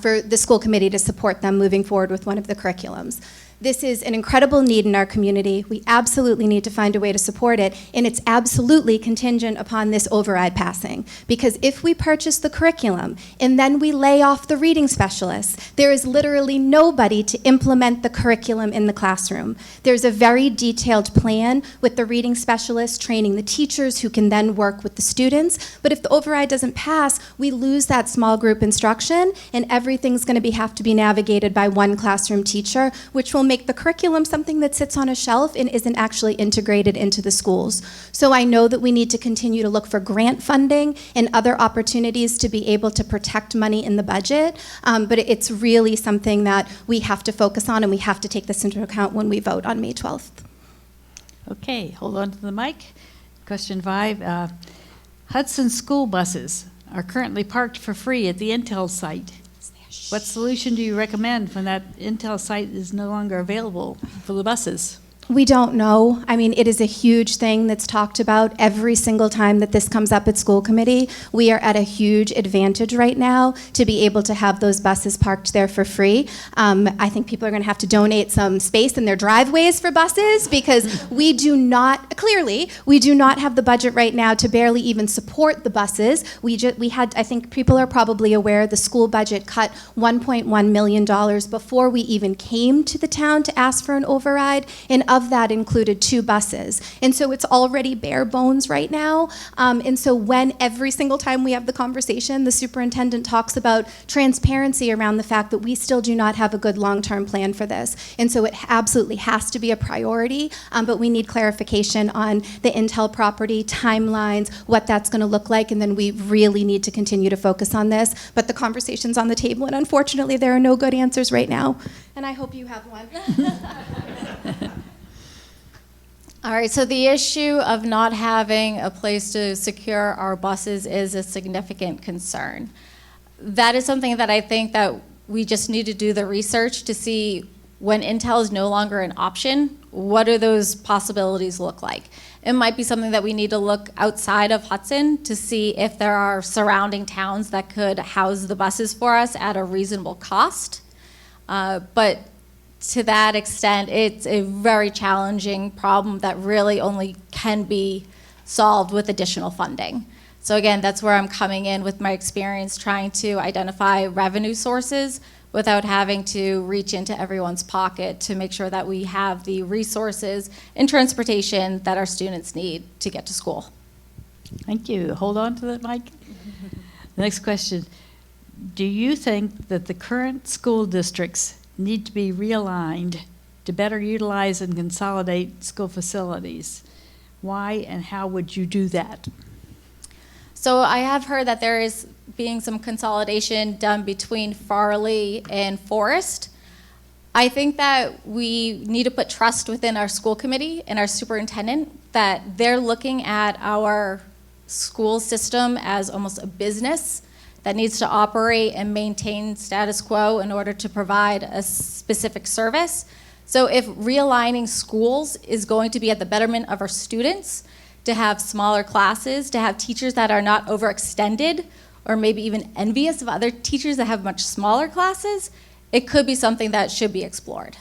for the school committee to support them moving forward with one of the curriculums. This is an incredible need in our community. We absolutely need to find a way to support it, and it's absolutely contingent upon this override passing. Because if we purchase the curriculum and then we lay off the reading specialists, there is literally nobody to implement the curriculum in the classroom. There's a very detailed plan with the reading specialists training the teachers who can then work with the students. But if the override doesn't pass, we lose that small group instruction, and everything's going to have to be navigated by one classroom teacher, which will make the curriculum something that sits on a shelf and isn't actually integrated into the schools. So I know that we need to continue to look for grant funding and other opportunities to be able to protect money in the budget, but it's really something that we have to focus on, and we have to take this into account when we vote on May 12th. Okay, hold on to the mic. Question 5. Hudson school buses are currently parked for free at the Intel site. What solution do you recommend when that Intel site is no longer available for the buses? We don't know. I mean, it is a huge thing that's talked about every single time that this comes up at school committee. We are at a huge advantage right now to be able to have those buses parked there for free. I think people are going to have to donate some space in their driveways for buses, because we do not have the budget right now to barely even support the buses. We had, I think people are probably aware, the school budget cut $1.1 million before we even came to the town to ask for an override, and of that included 2 buses. And so it's already bare bones right now. And so when every single time we have the conversation, the superintendent talks about transparency around the fact that we still do not have a good long-term plan for this. And so it absolutely has to be a priority, but we need clarification on the Intel property, timelines, what that's going to look like, and then we really need to continue to focus on this. But the conversation's on the table, and unfortunately there are no good answers right now. And I hope you have one. All right, so the issue of not having a place to secure our buses is a significant concern. That is something that I think that we just need to do the research to see, when Intel is no longer an option, what do those possibilities look like? It might be something that we need to look outside of Hudson to see if there are surrounding towns that could house the buses for us at a reasonable cost. But to that extent, it's a very challenging problem that really only can be solved with additional funding. So again, that's where I'm coming in with my experience trying to identify revenue sources without having to reach into everyone's pocket to make sure that we have the resources and transportation that our students need to get to school. Thank you. Hold on to that mic. The next question. Do you think that the current school districts need to be realigned to better utilize and consolidate school facilities? Why and how would you do that? So I have heard that there is being some consolidation done between Farley and Forest. I think that we need to put trust within our school committee and our superintendent that they're looking at our school system as almost a business that needs to operate and maintain status quo in order to provide a specific service. So if realigning schools is going to be at the betterment of our students, to have smaller classes, to have teachers that are not overextended or maybe even envious of other teachers that have much smaller classes, it could be something that should be explored.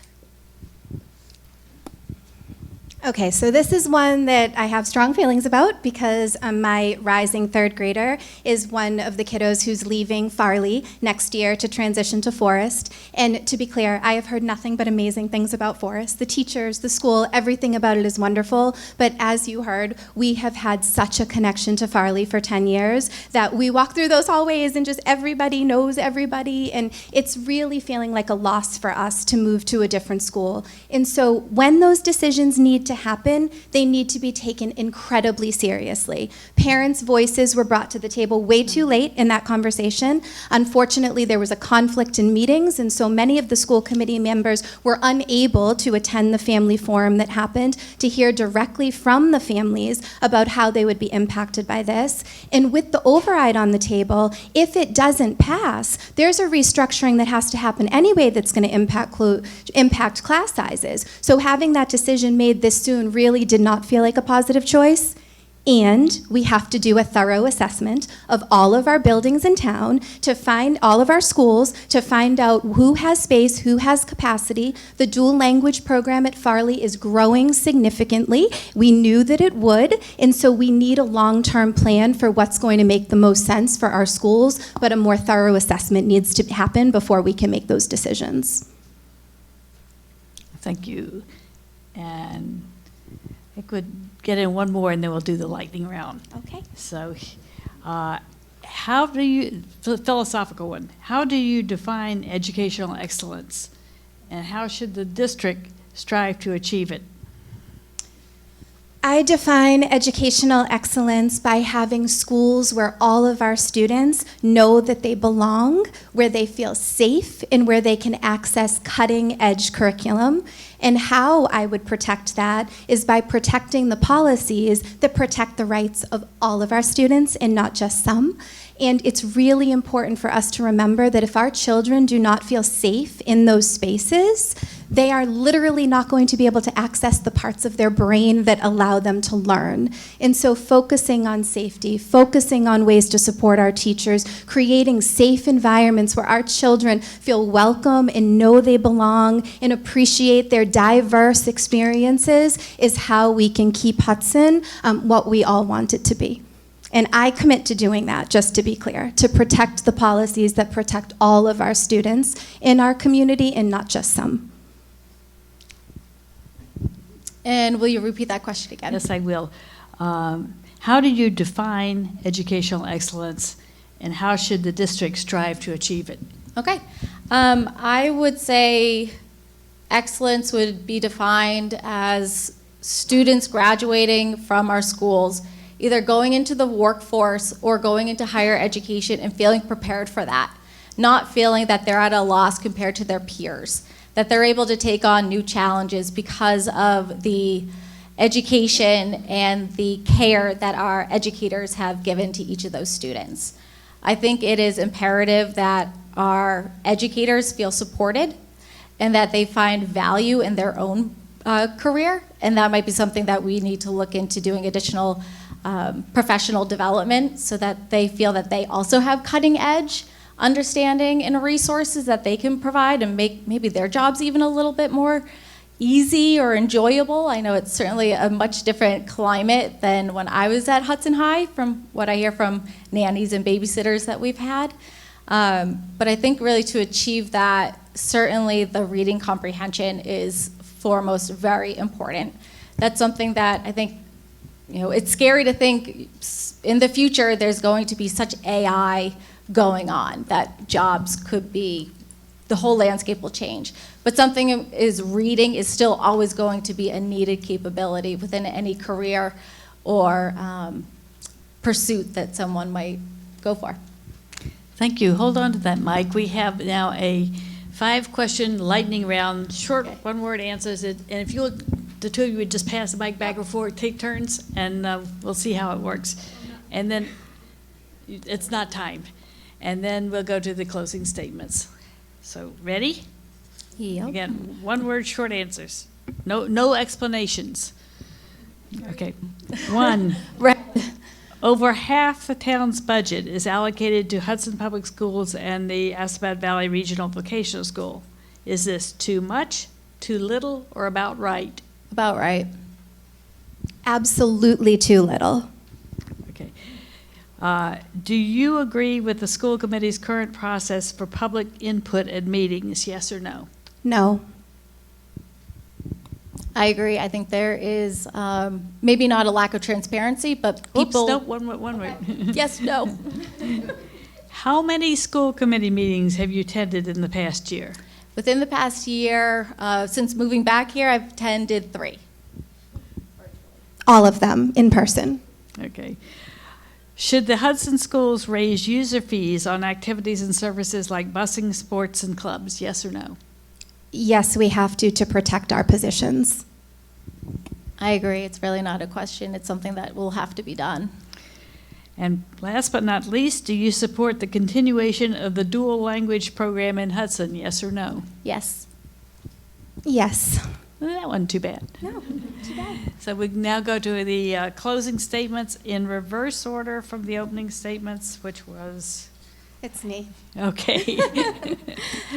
Okay, so this is one that I have strong feelings about because my rising 3rd grader is one of the kiddos who's leaving Farley next year to transition to Forest. And to be clear, I have heard nothing but amazing things about Forest. The teachers, the school, everything about it is wonderful. But as you heard, we have had such a connection to Farley for 10 years that we walk through those hallways and just everybody knows everybody. And it's really feeling like a loss for us to move to a different school. And so when those decisions need to happen, they need to be taken incredibly seriously. Parents' voices were brought to the table way too late in that conversation. Unfortunately, there was a conflict in meetings, and so many of the school committee members were unable to attend the family forum that happened to hear directly from the families about how they would be impacted by this. And with the override on the table, if it doesn't pass, there's a restructuring that has to happen anyway that's going to impact class sizes. So having that decision made this soon really did not feel like a positive choice. And we have to do a thorough assessment of all of our buildings in town to find all of our schools, to find out who has space, who has capacity. The dual language program at Farley is growing significantly. We knew that it would, and so we need a long-term plan for what's going to make the most sense for our schools, but a more thorough assessment needs to happen before we can make those decisions. Thank you. And I could get in one more and then we'll do the lightning round. Okay. So, how do you, philosophical one, how do you define educational excellence? And how should the district strive to achieve it? I define educational excellence by having schools where all of our students know that they belong, where they feel safe, and where they can access cutting-edge curriculum. And how I would protect that is by protecting the policies that protect the rights of all of our students and not just some. And it's really important for us to remember that if our children do not feel safe in those spaces, they are literally not going to be able to access the parts of their brain that allow them to learn. And so focusing on safety, focusing on ways to support our teachers, creating safe environments where our children feel welcome and know they belong and appreciate their diverse experiences is how we can keep Hudson what we all want it to be. And I commit to doing that, just to be clear, to protect the policies that protect all of our students in our community and not just some. And will you repeat that question again? Yes, I will. How do you define educational excellence and how should the district strive to achieve it? Okay. I would say excellence would be defined as students graduating from our schools, either going into the workforce or going into higher education and feeling prepared for that, not feeling that they're at a loss compared to their peers, that they're able to take on new challenges because of the education and the care that our educators have given to each of those students. I think it is imperative that our educators feel supported and that they find value in their own career, and that might be something that we need to look into doing additional professional development so that they feel that they also have cutting edge understanding and resources that they can provide and make maybe their jobs even a little bit more easy or enjoyable. I know it's certainly a much different climate than when I was at Hudson High from what I hear from nannies and babysitters that we've had. But I think really to achieve that, certainly the reading comprehension is foremost very important. That's something that I think, it's scary to think in the future there's going to be such AI going on that jobs could be, the whole landscape will change. But something is reading is still always going to be a needed capability within any career or pursuit that someone might go for. Thank you. Hold on to that, Mike. We have now a 5-question lightning round, short one-word answers. And if you the two of you would just pass the mic back and forth, take turns, and we'll see how it works. And then it's not timed. And then we'll go to the closing statements. So, ready? Yep. Again, one-word short answers. No explanations. Okay. 1. Over half the town's budget is allocated to Hudson Public Schools and the Assabet Valley Regional Vocational School. Is this too much, too little, or about right? About right. Absolutely too little. Okay. Do you agree with the school committee's current process for public input at meetings, yes or no? No. I agree. I think there is maybe not a lack of transparency, but people. Oops, no, one word. Yes, no. How many school committee meetings have you attended in the past year? Within the past year, since moving back here, I've attended 3. All of them in person. Okay. Should the Hudson schools raise user fees on activities and services like busing, sports, and clubs, yes or no? Yes, we have to protect our positions. I agree. It's really not a question. It's something that will have to be done. And last but not least, do you support the continuation of the dual language program in Hudson, yes or no? Yes. Yes. Well, that wasn't too bad. No, too bad. So we now go to the closing statements in reverse order from the opening statements, which was, It's me. okay.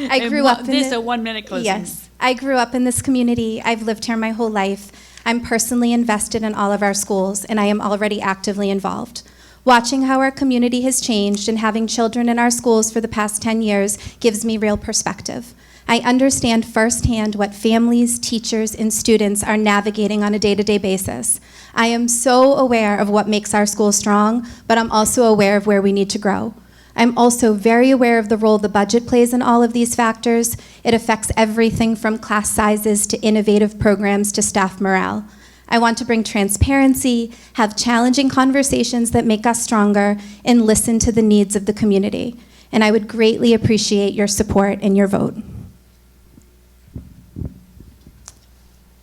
I grew up in This is the- a 1 minute closing. Yes, I grew up in this community. I've lived here my whole life. I'm personally invested in all of our schools, and I am already actively involved. Watching how our community has changed and having children in our schools for the past 10 years gives me real perspective. I understand firsthand what families, teachers, and students are navigating on a day-to-day basis. I am so aware of what makes our school strong, but I'm also aware of where we need to grow. I'm also very aware of the role the budget plays in all of these factors. It affects everything from class sizes to innovative programs to staff morale. I want to bring transparency, have challenging conversations that make us stronger, and listen to the needs of the community. And I would greatly appreciate your support and your vote.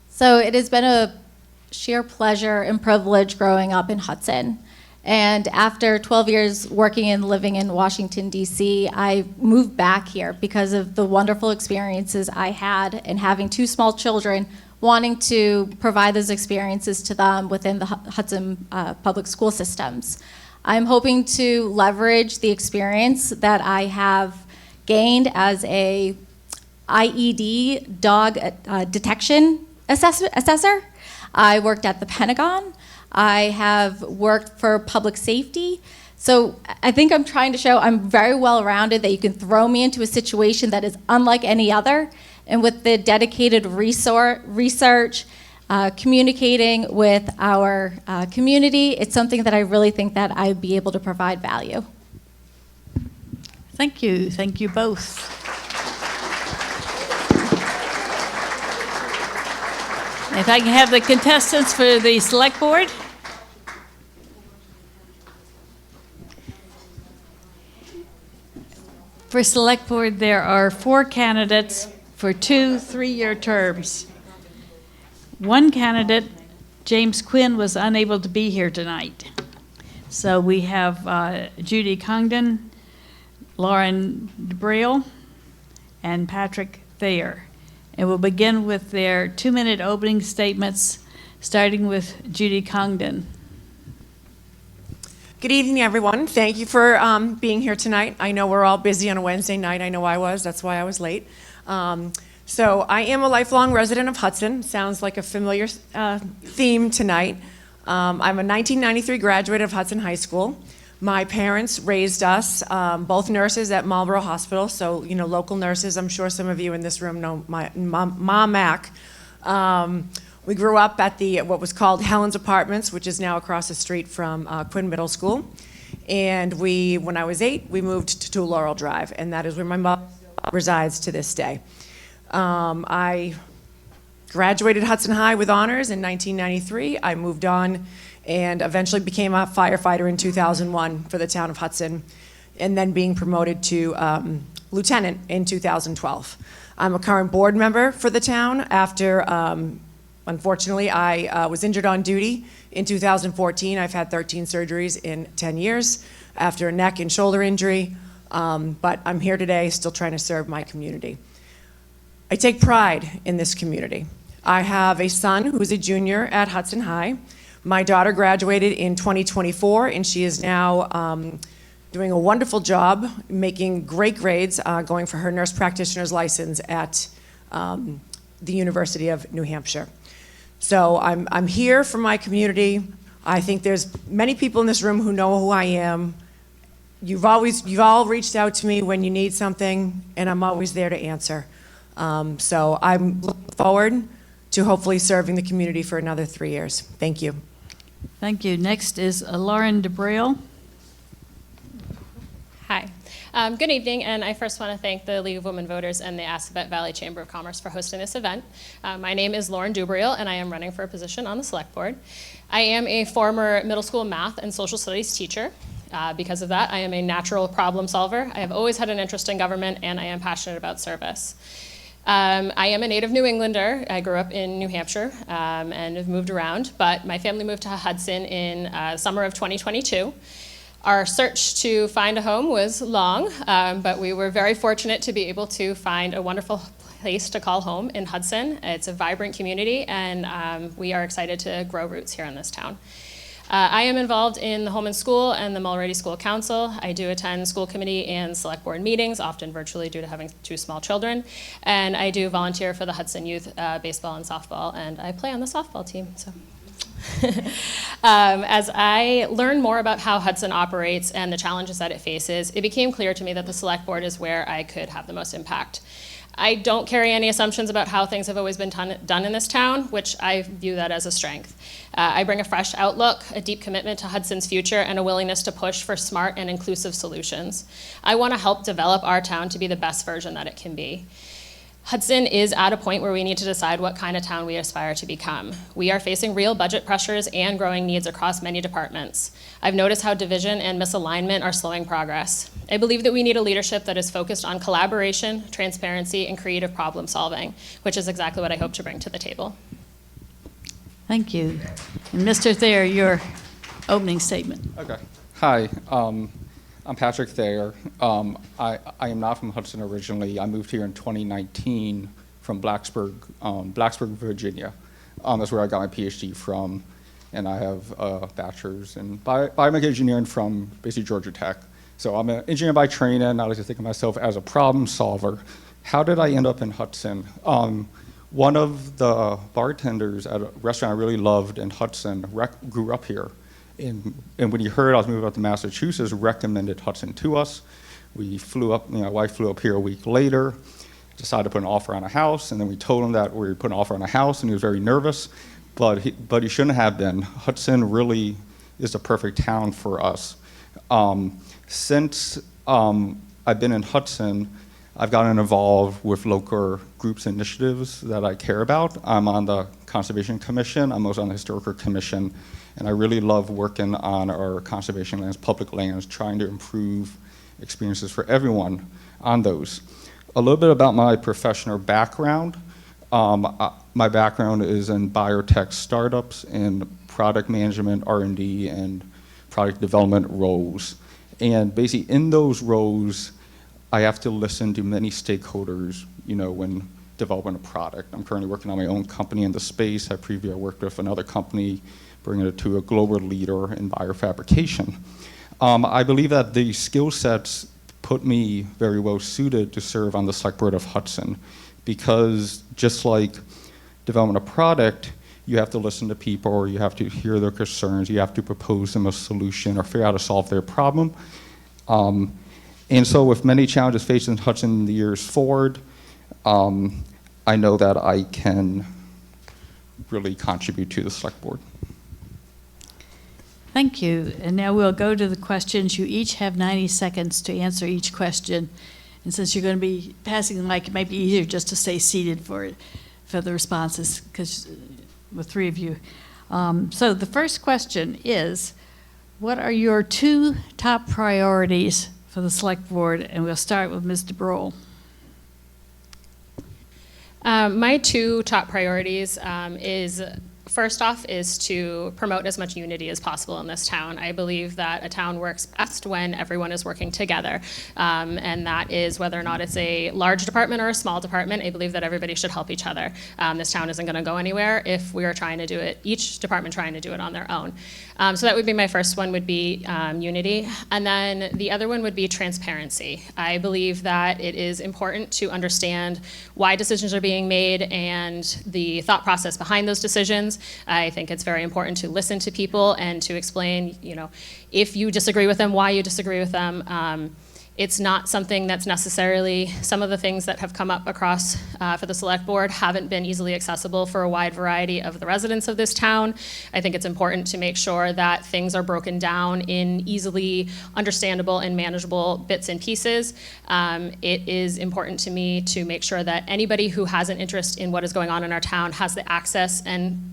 So it has been a sheer pleasure and privilege growing up in Hudson. And after 12 years working and living in Washington, D.C., I moved back here because of the wonderful experiences I had and having two small children, wanting to provide those experiences to them within the Hudson public school systems. I'm hoping to leverage the experience that I have gained as a IED dog detection assessor. I worked at the Pentagon. I have worked for public safety. So I think I'm trying to show I'm very well-rounded, that you can throw me into a situation that is unlike any other. And with the dedicated research, communicating with our community, it's something that I really think that I'd be able to provide value. Thank you. Thank you both. If I can have the contestants for the select board. For select board, there are 4 candidates for 2 3-year terms. One candidate, James Quinn, was unable to be here tonight. So we have Judy Congdon, Lauren DeBrail, and Patrick Thayer. And we'll begin with their 2-minute opening statements, starting with Judy Congdon. Good evening, everyone. Thank you for being here tonight. I know we're all busy on a Wednesday night. I know I was. That's why I was late. So I am a lifelong resident of Hudson. Sounds like a familiar theme tonight. I'm a 1993 graduate of Hudson High School. My parents raised us, both nurses at Marlborough Hospital, so, you know, local nurses. I'm sure some of you in this room know my Mom Mac. We grew up at what was called Helen's Apartments, which is now across the street from Quinn Middle School. And when I was 8, we moved to Laurel Drive, and that is where my mom resides to this day. I graduated Hudson High with honors in 1993. I moved on and eventually became a firefighter in 2001 for the town of Hudson, and then being promoted to lieutenant in 2012. I'm a current board member for the town after, unfortunately, I was injured on duty in 2014. I've had 13 surgeries in 10 years after a neck and shoulder injury, but I'm here today still trying to serve my community. I take pride in this community. I have a son who's a junior at Hudson High. My daughter graduated in 2024, and she is now doing a wonderful job, making great grades, going for her nurse practitioner's license at the University of New Hampshire. So I'm here for my community. I think there's many people in this room who know who I am. You've all reached out to me when you need something, and I'm always there to answer. So I'm looking forward to hopefully serving the community for another 3 years. Thank you. Thank you. Next is Lauren DeBrail. Hi. Good evening, and I first want to thank the League of Women Voters and the Assabet Valley Chamber of Commerce for hosting this event. My name is Lauren Dubriel, and I am running for a position on the Select Board. I am a former middle school math and social studies teacher. Because of that, I am a natural problem solver. I have always had an interest in government, and I am passionate about service. I am a native New Englander. I grew up in New Hampshire and have moved around, but my family moved to Hudson in summer of 2022. Our search to find a home was long, but we were very fortunate to be able to find a wonderful place to call home in Hudson. It's a vibrant community, and we are excited to grow roots here in this town. I am involved in the Home and School and the Mulready School Council. I do attend school committee and select board meetings, often virtually due to having 2 small children. And I do volunteer for the Hudson Youth baseball and softball, and I play on the softball team. So. As I learned more about how Hudson operates and the challenges that it faces, it became clear to me that the select board is where I could have the most impact. I don't carry any assumptions about how things have always been done in this town, which I view that as a strength. I bring a fresh outlook, a deep commitment to Hudson's future, and a willingness to push for smart and inclusive solutions. I want to help develop our town to be the best version that it can be. Hudson is at a point where we need to decide what kind of town we aspire to become. We are facing real budget pressures and growing needs across many departments. I've noticed how division and misalignment are slowing progress. I believe that we need a leadership that is focused on collaboration, transparency, and creative problem solving, which is exactly what I hope to bring to the table. Thank you. And Mr. Thayer, your opening statement. Okay. Hi, I'm Patrick Thayer. I am not from Hudson originally. I moved here in 2019 from Blacksburg, Virginia. That's where I got my PhD from, and I have a bachelor's in biomechanical engineering from basically Georgia Tech. So I'm an engineer by training, and I like to think of myself as a problem solver. How did I end up in Hudson? One of the bartenders at a restaurant I really loved in Hudson grew up here. And when he heard I was moving up to Massachusetts, recommended Hudson to us. We flew up, my wife flew up here a week later, decided to put an offer on a house, and then we told him that we were putting an offer on a house, and he was very nervous, but he shouldn't have been. Hudson really is the perfect town for us. Since I've been in Hudson, I've gotten involved with local groups and initiatives that I care about. I'm on the Conservation Commission, I'm also on the Historical Commission, and I really love working on our conservation lands, public lands, trying to improve experiences for everyone on those. A little bit about my professional background. My background is in biotech startups and product management, R&D, and product development roles. And basically in those roles, I have to listen to many stakeholders, when developing a product. I'm currently working on my own company in the space. I previously worked with another company, bringing it to a global leader in biofabrication. I believe that the skill sets put me very well suited to serve on the select board of Hudson, because just like developing a product, you have to listen to people, or you have to hear their concerns, you have to propose them a solution or figure out how to solve their problem. And so with many challenges facing Hudson in the years forward, I know that I can really contribute to the select board. Thank you. And now we'll go to the questions. You each have 90 seconds to answer each question. And since you're going to be passing the mic, it might be easier just to stay seated for the responses, because with 3 of you. So the first question is, what are your 2 top priorities for the select board? And we'll start with Ms. DeBroel. My 2 top priorities first off is to promote as much unity as possible in this town. I believe that a town works best when everyone is working together, and that is whether or not it's a large department or a small department. I believe that everybody should help each other. This town isn't going to go anywhere if we are trying to do it, each department trying to do it on their own. So that would be my first one, would be unity. And then the other one would be transparency. I believe that it is important to understand why decisions are being made and the thought process behind those decisions. I think it's very important to listen to people and to explain, if you disagree with them, why you disagree with them. It's not something that's necessarily, some of the things that have come up across for the select board haven't been easily accessible for a wide variety of the residents of this town. I think it's important to make sure that things are broken down in easily understandable and manageable bits and pieces. It is important to me to make sure that anybody who has an interest in what is going on in our town has the access, and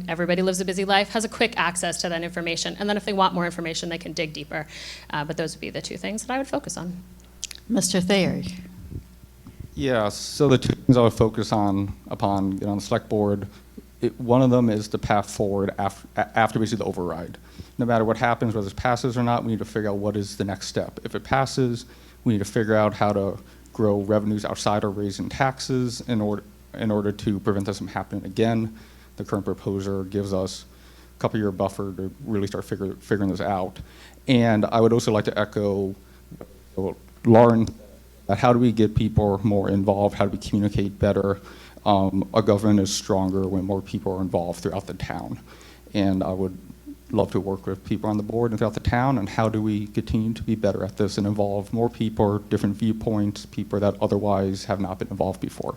everybody lives a busy life, has a quick access to that information. And then if they want more information, they can dig deeper. But those would be the 2 things that I would focus on. Mr. Thayer. Yeah, so the 2 things I would focus upon getting on the select board, one of them is the path forward after basically the override. no matter what happens, whether it passes or not, we need to figure out what is the next step. If it passes, we need to figure out how to grow revenues outside of raising taxes in order to prevent this from happening again. The current proposer gives us a couple-year buffer to really start figuring this out. And I would also like to echo Lauren, how do we get people more involved? How do we communicate better? A government is stronger when more people are involved throughout the town. And I would love to work with people on the board and throughout the town, and how do we continue to be better at this and involve more people, different viewpoints, people that otherwise have not been involved before.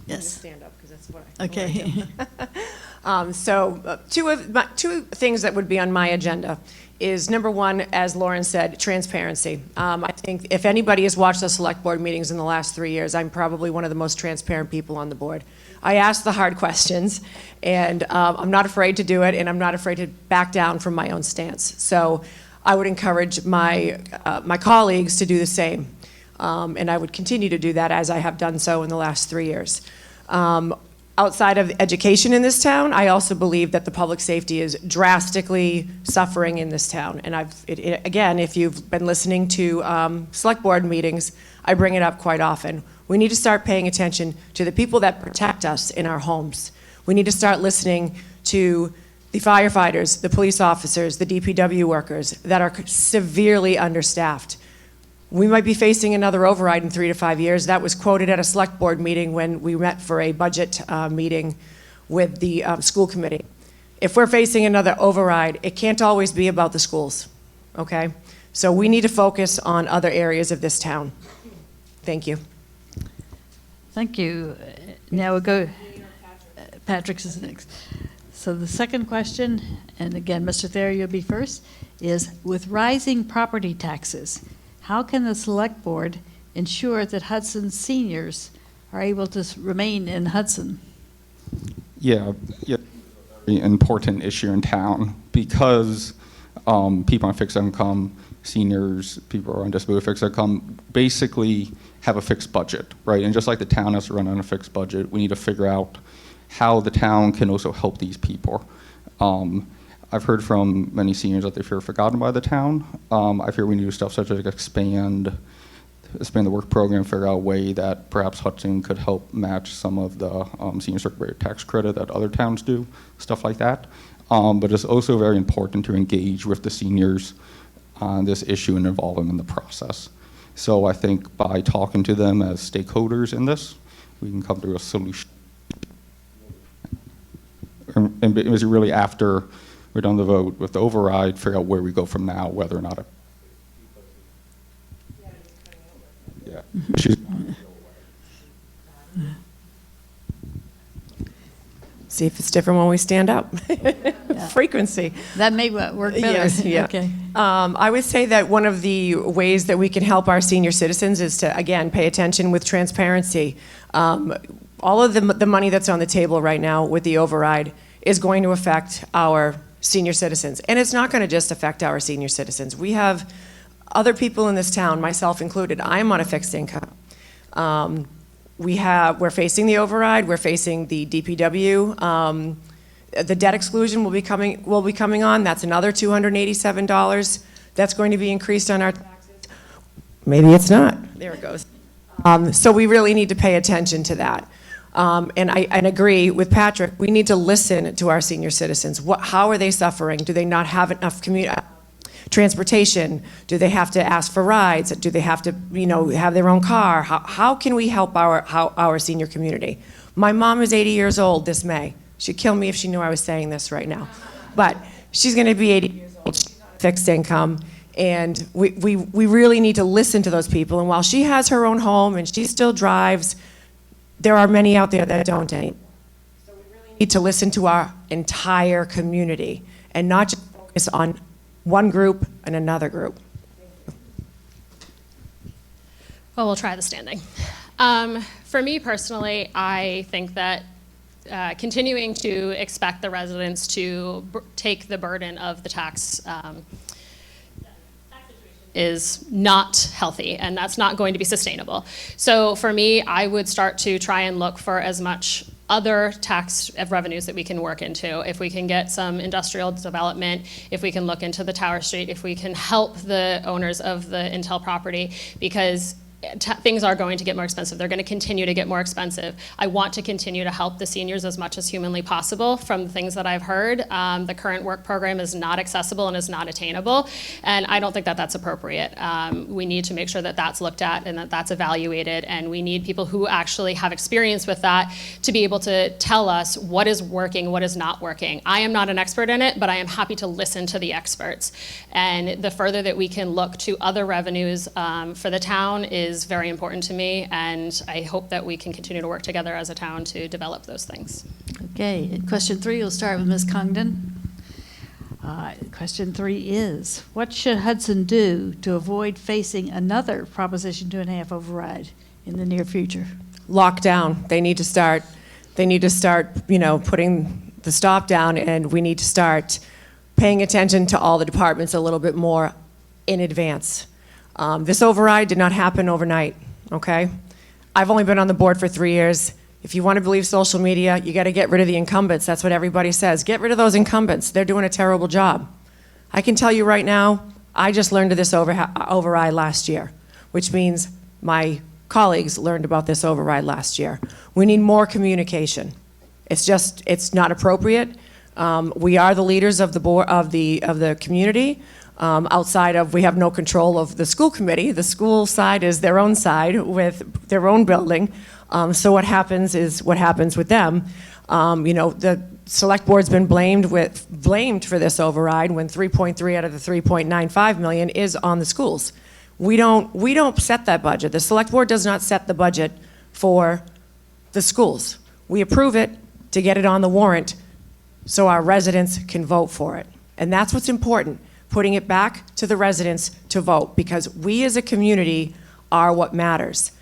Yes. Stand up, because that's what I Okay. Two things that would be on my agenda is, number one, as Lauren said, transparency. I think if anybody has watched the select board meetings in the last 3 years, I'm probably one of the most transparent people on the board. I ask the hard questions, and I'm not afraid to do it, and I'm not afraid to back down from my own stance. So I would encourage my colleagues to do the same, and I would continue to do that as I have done so in the last 3 years. Outside of education in this town, I also believe that the public safety is drastically suffering in this town. And again, if you've been listening to select board meetings, I bring it up quite often. We need to start paying attention to the people that protect us in our homes. We need to start listening to the firefighters, the police officers, the DPW workers that are severely understaffed. We might be facing another override in 3 to 5 years. That was quoted at a select board meeting when we met for a budget meeting with the school committee. If we're facing another override, it can't always be about the schools, okay? So we need to focus on other areas of this town. Thank you. Thank you. Now we'll go, Patrick's is next. So the second question, and again, Mr. Thayer, you'll be first, is with rising property taxes, how can the select board ensure that Hudson seniors are able to remain in Hudson? Yeah, very important issue in town because people on fixed income, seniors, people on disability fixed income, basically have a fixed budget, right? And just like the town has to run on a fixed budget, we need to figure out how the town can also help these people. I've heard from many seniors that they feel forgotten by the town. I fear we need to do stuff such as expand the work program, figure out a way that perhaps Hudson could help match some of the senior circuit breaker tax credit that other towns do, stuff like that. But it's also very important to engage with the seniors on this issue and involve them in the process. So I think by talking to them as stakeholders in this, we can come to a solution. And it was really after we're done the vote with the override, figure out where we go from now, whether or not it. Yeah. See if it's different when we stand up. Frequency. That may work better. Yes, yeah. Okay. I would say that one of the ways that we can help our senior citizens is to, again, pay attention with transparency. All of the money that's on the table right now with the override is going to affect our senior citizens. And it's not going to just affect our senior citizens. We have other people in this town, myself included. I'm on a fixed income. We're facing the override. We're facing the DPW. The debt exclusion will be coming on. That's another $287. That's going to be increased on our taxes. Maybe it's not. There it goes. So we really need to pay attention to that. And I agree with Patrick. We need to listen to our senior citizens. How are they suffering? Do they not have enough transportation? Do they have to ask for rides? Do they have to, have their own car? How can we help our senior community? My mom is 80 years old this May. She'd kill me if she knew I was saying this right now. But she's going to be 80 years old. She's on fixed income. And we really need to listen to those people. And while she has her own home and she still drives, there are many out there that don't. So we really need to listen to our entire community and not just focus on one group and another group. Well, we'll try the standing. For me personally, I think that continuing to expect the residents to take the burden of the tax is not healthy, and that's not going to be sustainable. So for me, I would start to try and look for as much other tax revenues that we can work into. If we can get some industrial development, if we can look into the Tower Street, if we can help the owners of the Intel property, because things are going to get more expensive. They're going to continue to get more expensive. I want to continue to help the seniors as much as humanly possible. From the things that I've heard, the current work program is not accessible and is not attainable, and I don't think that that's appropriate. We need to make sure that that's looked at and that that's evaluated, and we need people who actually have experience with that to be able to tell us what is working, what is not working. I am not an expert in it, but I am happy to listen to the experts. And the further that we can look to other revenues for the town is very important to me, and I hope that we can continue to work together as a town to develop those things. Okay, and question 3, we'll start with Ms. Congdon. Question 3 is, what should Hudson do to avoid facing another Proposition 2.5 override in the near future? Lockdown. They need to start, putting the stop down, and we need to start paying attention to all the departments a little bit more in advance. This override did not happen overnight, okay? I've only been on the board for 3 years. If you want to believe social media, you got to get rid of the incumbents. That's what everybody says. Get rid of those incumbents. They're doing a terrible job. I can tell you right now, I just learned of this override last year, which means my colleagues learned about this override last year. We need more communication. It's not appropriate. We are the leaders of the board, of the community. Outside of, we have no control of the school committee. The school side is their own side with their own building. So what happens is what happens with them. The select board's been blamed for this override when 3.3 out of the 3.95 million is on the schools. We don't set that budget. The select board does not set the budget for the schools. We approve it to get it on the warrant so our residents can vote for it. And that's what's important. Putting it back to the residents to vote, because we as a community are what matters.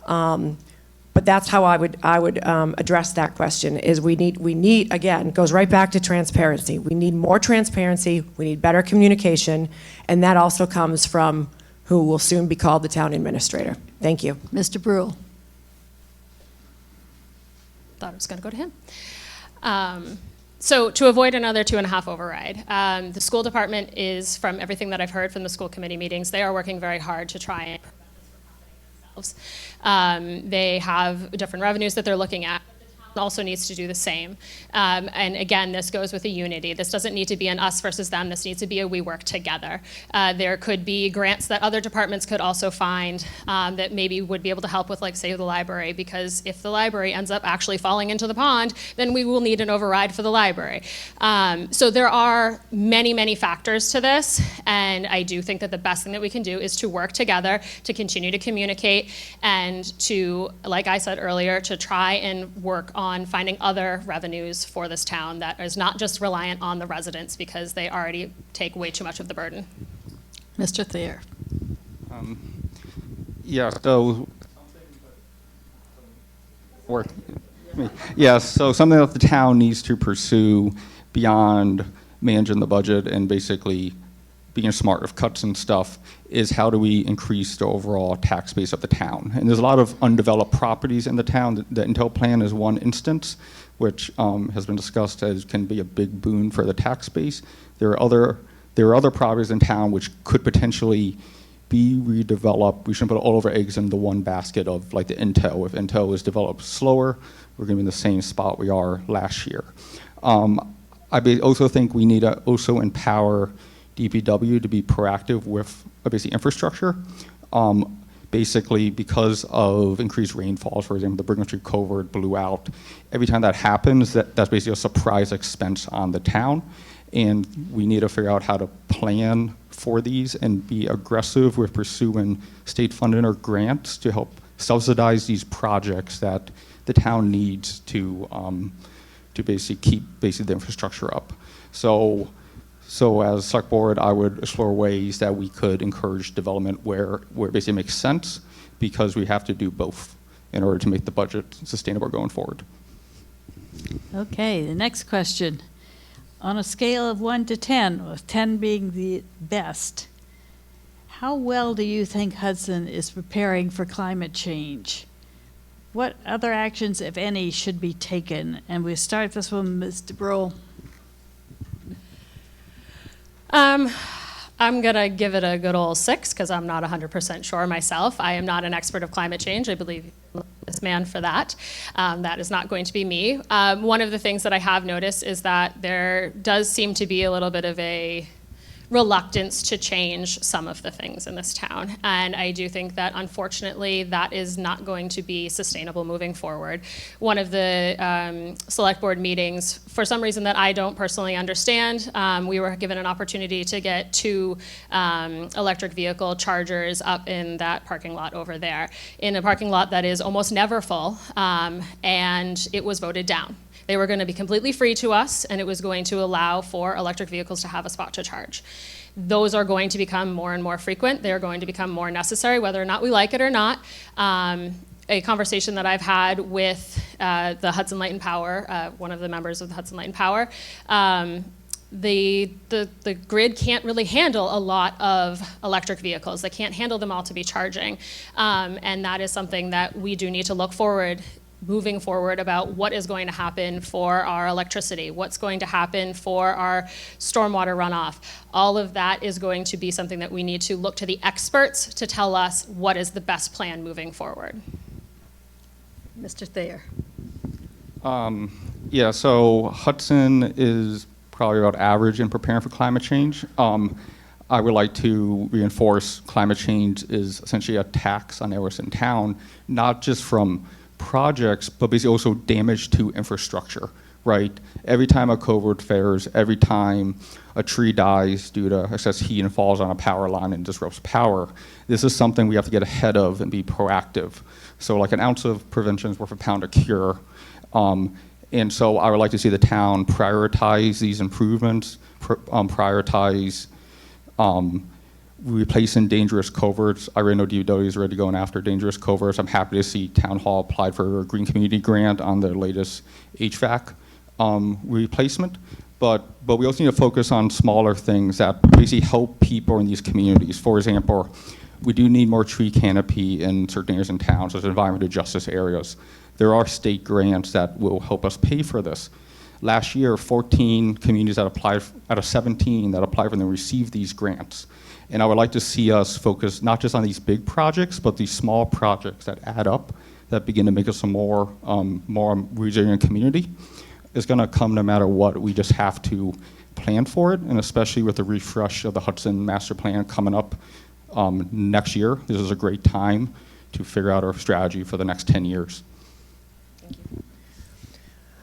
But that's how I would address that question. Is we need again, it goes right back to transparency. We need more transparency. We need better communication, and that also comes from who will soon be called the town administrator. Thank you, Mr. Brule. Thought it was going to go to him. So to avoid another 2.5 override, the school department is, from everything that I've heard from the school committee meetings, they are working very hard to try and prevent this from happening themselves. They have different revenues that they're looking at. Also needs to do the same. And again, this goes with a unity. This doesn't need to be an us versus them. This needs to be a we work together. There could be grants that other departments could also find that maybe would be able to help with, like, say, the library, because if the library ends up actually falling into the pond, then we will need an override for the library. So there are many, many factors to this, and I do think that the best thing that we can do is to work together, to continue to communicate, and to, like I said earlier, to try and work on finding other revenues for this town that is not just reliant on the residents, because they already take way too much of the burden. Mr. Thayer. Yeah, so so something that the town needs to pursue beyond managing the budget and basically being smart with cuts and stuff is how do we increase the overall tax base of the town. And there's a lot of undeveloped properties in the town. The Intel plan is one instance, which has been discussed as can be a big boon for the tax base. There are other properties in town which could potentially be redeveloped. We shouldn't put all of our eggs in the one basket of, like, the Intel. If Intel is developed slower, we're going to be in the same spot we are last year. I also think we need to also empower DPW to be proactive with basically infrastructure. Basically, because of increased rainfalls, for example, the Brigham Street culvert blew out. Every time that happens, that's basically a surprise expense on the town. And we need to figure out how to plan for these and be aggressive with pursuing state funding or grants to help subsidize these projects that the town needs to basically keep the infrastructure up. So as select board, I would explore ways that we could encourage development where it basically makes sense, because we have to do both in order to make the budget sustainable going forward. Okay, the next question. On a scale of 1 to 10, with 10 being the best, how well do you think Hudson is preparing for climate change? What other actions, if any, should be taken? And we start this one, Ms. DeBrule. I'm going to give it a good old 6 because I'm not 100% sure myself. I am not an expert of climate change. I believe this man for that. That is not going to be me. One of the things that I have noticed is that there does seem to be a little bit of a reluctance to change some of the things in this town. And I do think that, unfortunately, that is not going to be sustainable moving forward. One of the select board meetings, for some reason that I don't personally understand, we were given an opportunity to get 2 electric vehicle chargers up in that parking lot over there, in a parking lot that is almost never full, and it was voted down. They were going to be completely free to us, and it was going to allow for electric vehicles to have a spot to charge. Those are going to become more and more frequent. They're going to become more necessary, whether or not we like it or not. A conversation that I've had with the Hudson Light and Power, one of the members of the Hudson Light and Power, the grid can't really handle a lot of electric vehicles. They can't handle them all to be charging. And that is something that we do need to look moving forward about what is going to happen for our electricity, what's going to happen for our stormwater runoff. All of that is going to be something that we need to look to the experts to tell us what is the best plan moving forward. Mr. Thayer. Yeah, so Hudson is probably about average in preparing for climate change. I would like to reinforce climate change is essentially a tax on everyone in town, not just from projects, but basically also damage to infrastructure, right? Every time a covert fails, every time a tree dies due to excess heat and falls on a power line and disrupts power, this is something we have to get ahead of and be proactive. So like an ounce of prevention is worth a pound of cure. And so I would like to see the town prioritize these improvements, prioritize replacing dangerous coverts. I already know DPW is already going after dangerous coverts. I'm happy to see Town Hall applied for a Green Community Grant on their latest HVAC replacement. But we also need to focus on smaller things that basically help people in these communities. For example, we do need more tree canopy in certain areas in town, such as environmental justice areas. There are state grants that will help us pay for this. Last year, 14 communities that applied, out of 17 that applied for them received these grants. And I would like to see us focus not just on these big projects, but these small projects that add up, that begin to make us a more resilient community. It's going to come no matter what. We just have to plan for it, and especially with the refresh of the Hudson Master Plan coming up next year, this is a great time to figure out our strategy for the next 10 years. Thank you.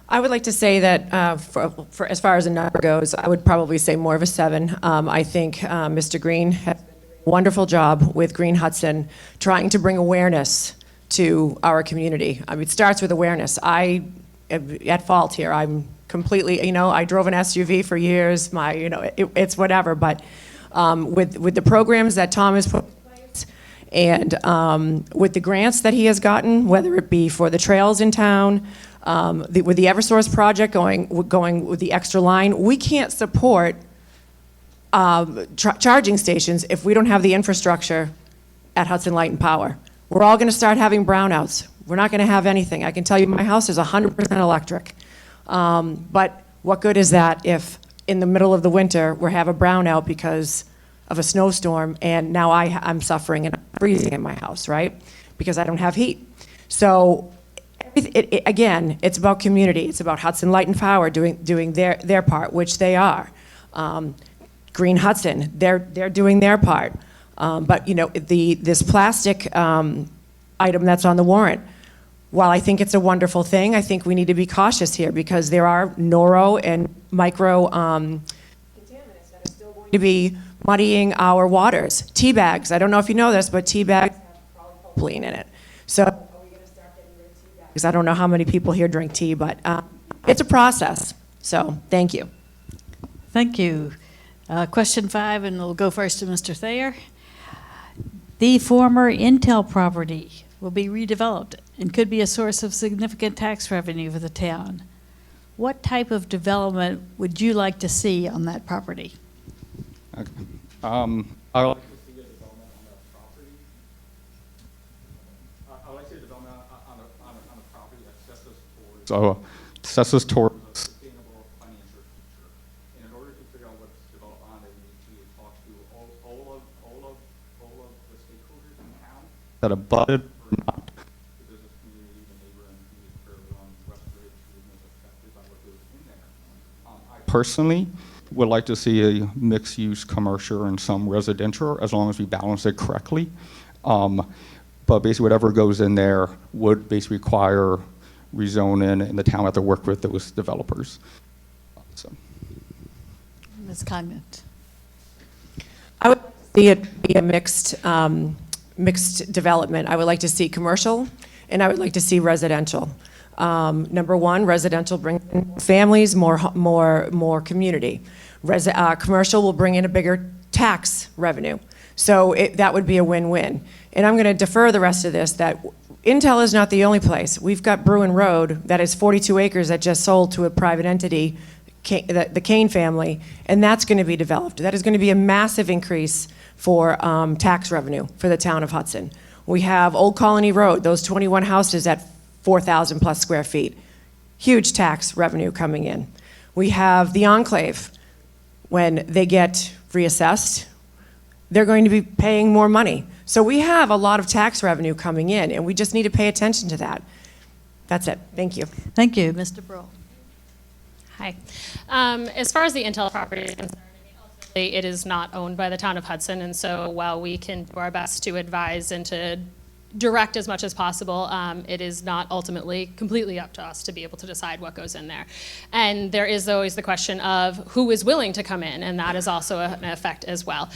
I would like to say that for as far as a number goes, I would probably say more of a 7. I think Mr. Green has done a wonderful job with Green Hudson trying to bring awareness to our community. I mean, it starts with awareness. I am at fault here. I'm completely, I drove an SUV for years. It's whatever. But with the programs that Tom has put in place and with the grants that he has gotten, whether it be for the trails in town, with the Eversource project going with the extra line, we can't support charging stations if we don't have the infrastructure at Hudson Light and Power. We're all going to start having brownouts. We're not going to have anything. I can tell you my house is 100% electric. But what good is that if in the middle of the winter we have a brownout because of a snowstorm and now I'm suffering and freezing in my house, right? Because I don't have heat. So again, it's about community. It's about Hudson Light and Power doing their part, which they are. Green Hudson, they're doing their part. But this plastic item that's on the warrant, while I think it's a wonderful thing, I think we need to be cautious here because there are noro and micro contaminants that are still going to be muddying our waters. Tea bags, I don't know if you know this, but tea bags have propylene in it. So because I don't know how many people here drink tea, but it's a process. So thank you. Thank you. Question 5, and we'll go first to Mr. Thayer. The former Intel property will be redeveloped and could be a source of significant tax revenue for the town. What type of development would you like to see on that property? Okay. I would like to see a development on that property. I would like to see a development on So sets us towards a sustainable financial future. And in order to figure out what's developed on it, we need to talk to all of the stakeholders in town that abutted or not the business community, the neighboring community on Westbridge, who was affected by what goes in there. I personally would like to see a mixed-use commercial and some residential, as long as we balance it correctly. But basically, whatever goes in there would basically require rezoning, and the town would have to work with those developers. So. Ms. Cognan. I would see it be a mixed development. I would like to see commercial, and I would like to see residential. Number one, residential brings in families, more community. Commercial will bring in a bigger tax revenue. So that would be a win-win. And I'm going to defer the rest of this, that Intel is not the only place. We've got Bruin Road, that is 42 acres that just sold to a private entity, the Kane family, and that's going to be developed. That is going to be a massive increase for tax revenue for the town of Hudson. We have Old Colony Road, those 21 houses at 4,000 plus square feet. Huge tax revenue coming in. We have the Enclave. When they get reassessed, they're going to be paying more money. So we have a lot of tax revenue coming in, and we just need to pay attention to that. That's it. Thank you. Thank you. Mr. Brill. Hi. As far as the Intel property is concerned, ultimately it is not owned by the town of Hudson, and so while we can do our best to advise and to direct as much as possible, it is not ultimately completely up to us to be able to decide what goes in there. And there is always the question of who is willing to come in, and that is also an effect as well.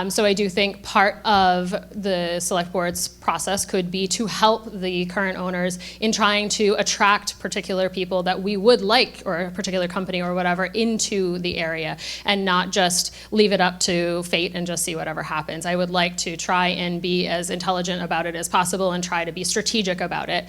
So I do think part of the select board's process could be to help the current owners in trying to attract particular people that we would like, or a particular company or whatever, into the area, and not just leave it up to fate and just see whatever happens. I would like to try and be as intelligent about it as possible and try to be strategic about it.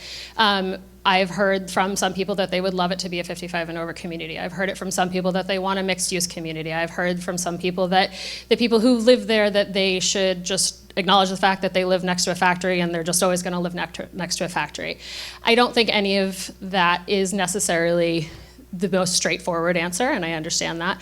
I've heard from some people that they would love it to be a 55 and over community. I've heard it from some people that they want a mixed use community. I've heard from some people that the people who live there, that they should just acknowledge the fact that they live next to a factory and they're just always going to live next to a factory. I don't think any of that is necessarily the most straightforward answer, and I understand that.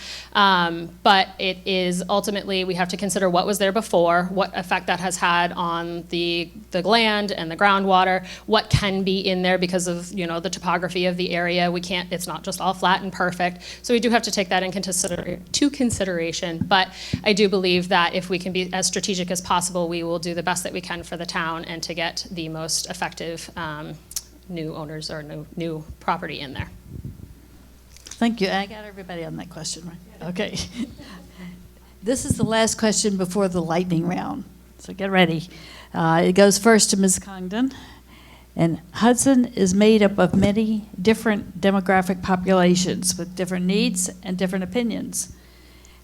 But it is ultimately, we have to consider what was there before, what effect that has had on the land and the groundwater, what can be in there because of, you know, the topography of the area. We can't, it's not just all flat and perfect. So we do have to take that into consideration. But I do believe that if we can be as strategic as possible, we will do the best that we can for the town and to get the most effective new owners or new property in there. Thank you. I got everybody on that question, right? Okay. This is the last question before the lightning round, so get ready. It goes first to Ms. Congdon. And Hudson is made up of many different demographic populations with different needs and different opinions.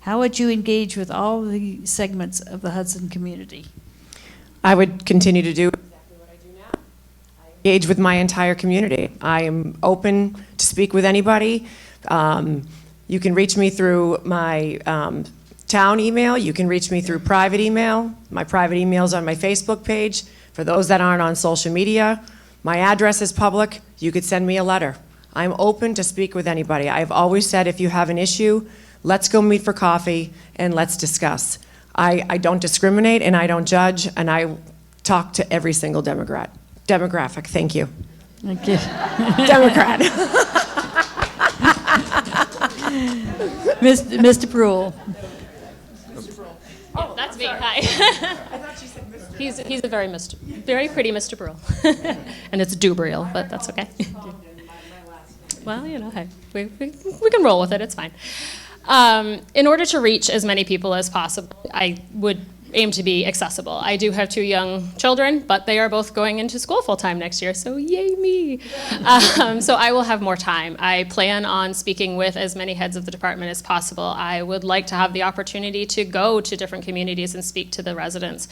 How would you engage with all the segments of the Hudson community? I would continue to do exactly what I do now. I engage with my entire community. I am open to speak with anybody. You can reach me through my town email. You can reach me through private email. My private email is on my Facebook page. For those that aren't on social media, my address is public. You could send me a letter. I'm open to speak with anybody. I've always said, if you have an issue, let's go meet for coffee and let's discuss. I don't discriminate and I don't judge, and I talk to every single demographic. Thank you. Thank you. Democrat. Mr. Brule. Oh, that's me. Hi. I thought you said Mr. He's a very pretty Mr. Brule. And it's Dubriel, but that's okay. Well, you know, hey, we can roll with it. It's fine. In order to reach as many people as possible, I would aim to be accessible. I do have 2 young children, but they are both going into school full-time next year, so yay me. So I will have more time. I plan on speaking with as many heads of the department as possible. I would like to have the opportunity to go to different communities and speak to the residents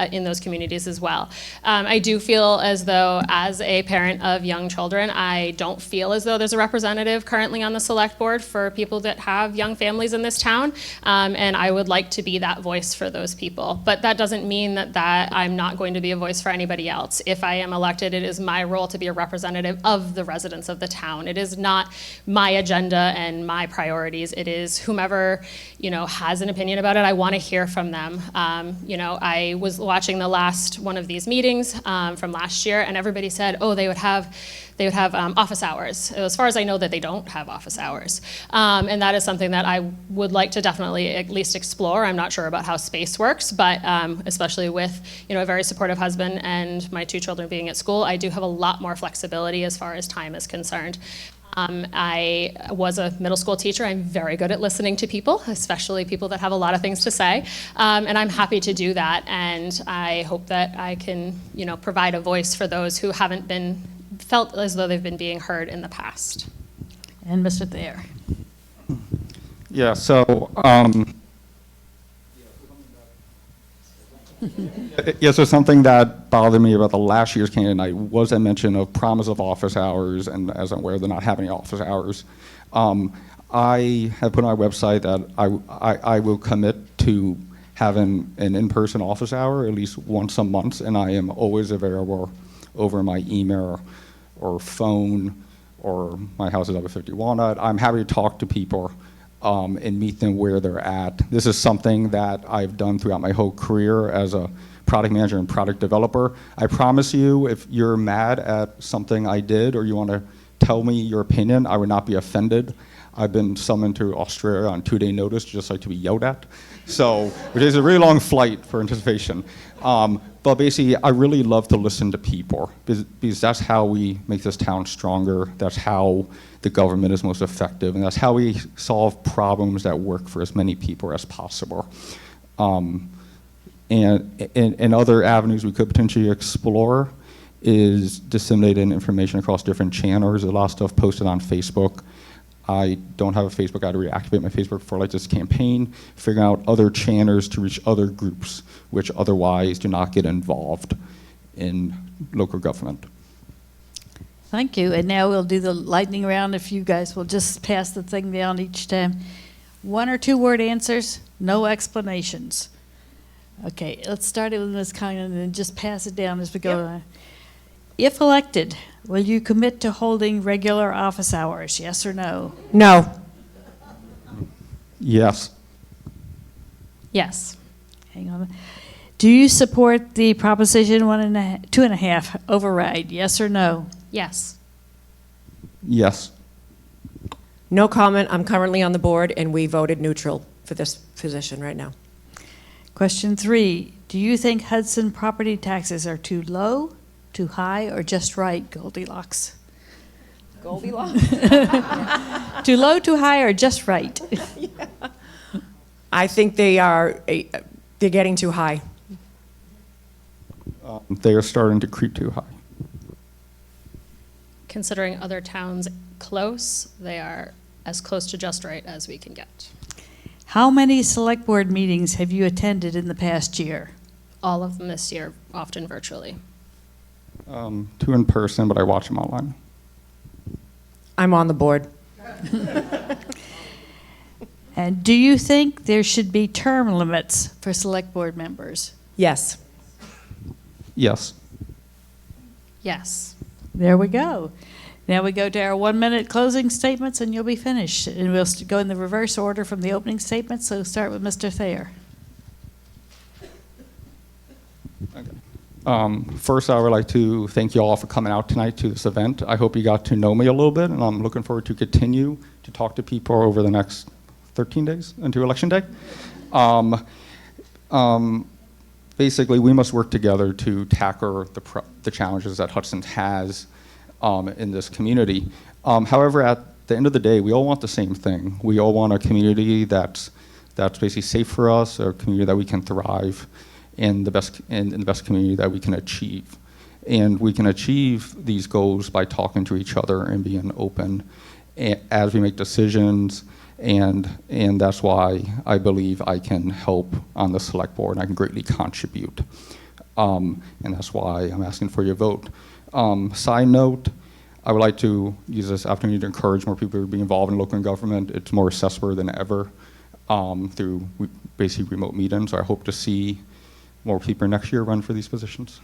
in those communities as well. I do feel as though, as a parent of young children, I don't feel as though there's a representative currently on the select board for people that have young families in this town, and I would like to be that voice for those people. school. But that doesn't mean that I'm not going to be a voice for anybody else. If I am elected, it is my role to be a representative of the residents of the town. It is not my agenda and my priorities. It is whomever, has an opinion about it. I want to hear from them. I was watching the last one of these meetings from last year, and everybody said, oh, they would have office hours. As far as I know, that they don't have office hours. And that is something that I would like to definitely at least explore. I'm not sure about how space works, but especially with a very supportive husband and my 2 children being at school, I do have a lot more flexibility as far as time is concerned. I was a middle school teacher. I'm very good at listening to people, especially people that have a lot of things to say. And I'm happy to do that. And I hope that I can, provide a voice for those who haven't felt as though they've been being heard in the past. And Mr. Thayer. Yeah, so, so something that bothered me about the last year's candidate night was a mention of promise of office hours, and as I'm aware, they're not having office hours. I have put on my website that I will commit to having an in-person office hour at least once a month, and I am always available over my email or phone, or my house is up at 50 Walnut. I'm happy to talk to people and meet them where they're at. This is something that I've done throughout my whole career as a product manager and product developer. I promise you, if you're mad at something I did or you want to tell me your opinion, I would not be offended. I've been summoned to Australia on 2-day notice just like to be yelled at. So, which is a really long flight for anticipation. But basically, I really love to listen to people because that's how we make this town stronger. That's how the government is most effective, and that's how we solve problems that work for as many people as possible. And other avenues we could potentially explore is disseminating information across different channels. There's a lot of stuff posted on Facebook. I don't have a Facebook. I had to reactivate my Facebook for this campaign, figuring out other channels to reach other groups which otherwise do not get involved in local government. Thank you. And now we'll do the lightning round. If you guys will just pass the thing down each time. 1 or 2 word answers, no explanations. Okay, let's start it with Ms. Congan and then just pass it down as we go. Yep. If elected, will you commit to holding regular office hours, yes or no? No. Yes. Yes. Hang on. Do you support the Proposition 2.5 override, yes or no? Yes. Yes. No comment. I'm currently on the board, and we voted neutral for this position right now. Question 3, do you think Hudson property taxes are too low, too high, or just right, Goldilocks? Goldilocks? Too low, too high, or just right? Yeah. I think they're getting too high. They are starting to creep too high. Considering other towns close, they are as close to just right as we can get. How many select board meetings have you attended in the past year? All of them this year, often virtually. 2 in person, but I watch them online. I'm on the board. And do you think there should be term limits for select board members? Yes. Yes. Yes. There we go. Now we go to our 1-minute closing statements and you'll be finished. And we'll go in the reverse order from the opening statement, so start with Mr. Thayer. Okay. First, I would like to thank you all for coming out tonight to this event. I hope you got to know me a little bit, and I'm looking forward to continue to talk to people over the next 13 days until Election Day. Basically, we must work together to tackle the challenges that Hudson has in this community. However, at the end of the day, we all want the same thing. We all want a community that's basically safe for us, a community that we can thrive, and the best community that we can achieve. And we can achieve these goals by talking to each other and being open as we make decisions. And that's why I believe I can help on the select board and I can greatly contribute. And that's why I'm asking for your vote. Side note, I would like to use this opportunity to encourage more people to be involved in local government. It's more accessible than ever through basically remote meetings. So I hope to see more people next year run for these positions.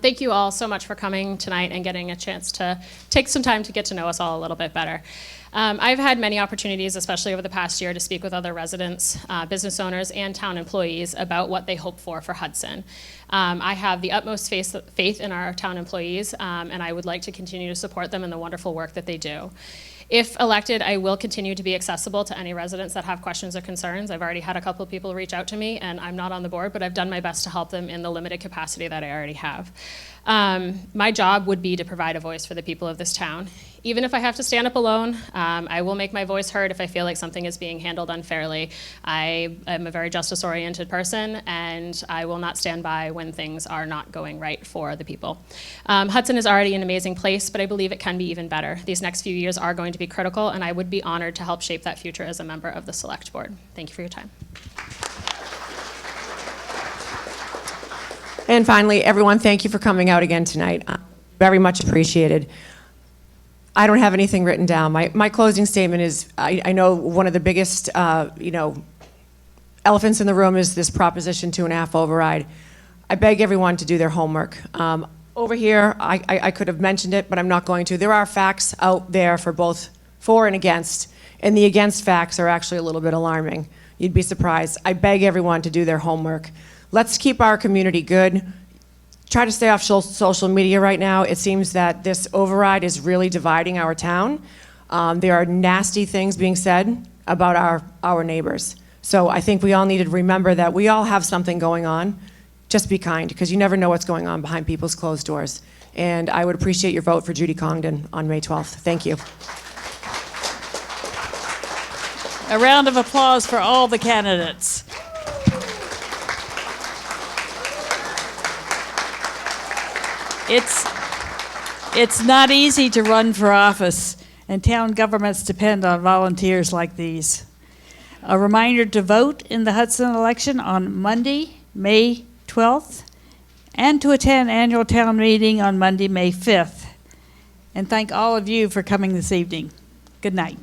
Thank you all so much for coming tonight and getting a chance to take some time to get to know us all a little bit better. I've had many opportunities, especially over the past year, to speak with other residents, business owners, and town employees about what they hope for Hudson. I have the utmost faith in our town employees, and I would like to continue to support them in the wonderful work that they do. If elected, I will continue to be accessible to any residents that have questions or concerns. I've already had a couple of people reach out to me, and I'm not on the board, but I've done my best to help them in the limited capacity that I already have. My job would be to provide a voice for the people of this town. Even if I have to stand up alone, I will make my voice heard if I feel like something is being handled unfairly. I am a very justice-oriented person, and I will not stand by when things are not going right for the people. Hudson is already an amazing place, but I believe it can be even better. These next few years are going to be critical, and I would be honored to help shape that future as a member of the Select Board. Thank you for your time. And finally, everyone, thank you for coming out again tonight. Very much appreciated. I don't have anything written down. My closing statement is, I know one of the biggest, elephants in the room is this Proposition 2.5 override. I beg everyone to do their homework. Over here, I could have mentioned it, but I'm not going to. There are facts out there for both for and against, and the against facts are actually a little bit alarming. You'd be surprised. I beg everyone to do their homework. Let's keep our community good. Try to stay off social media right now. It seems that this override is really dividing our town. There are nasty things being said about our neighbors. So I think we all need to remember that we all have something going on. Just be kind, because you never know what's going on behind people's closed doors. And I would appreciate your vote for Judy Congdon on May 12th. Thank you. A round of applause for all the candidates. It's not easy to run for office, and town governments depend on volunteers like these. A reminder to vote in the Hudson election on Monday, May 12th, and to attend annual town meeting on Monday, May 5th. And thank all of you for coming this evening. Good night.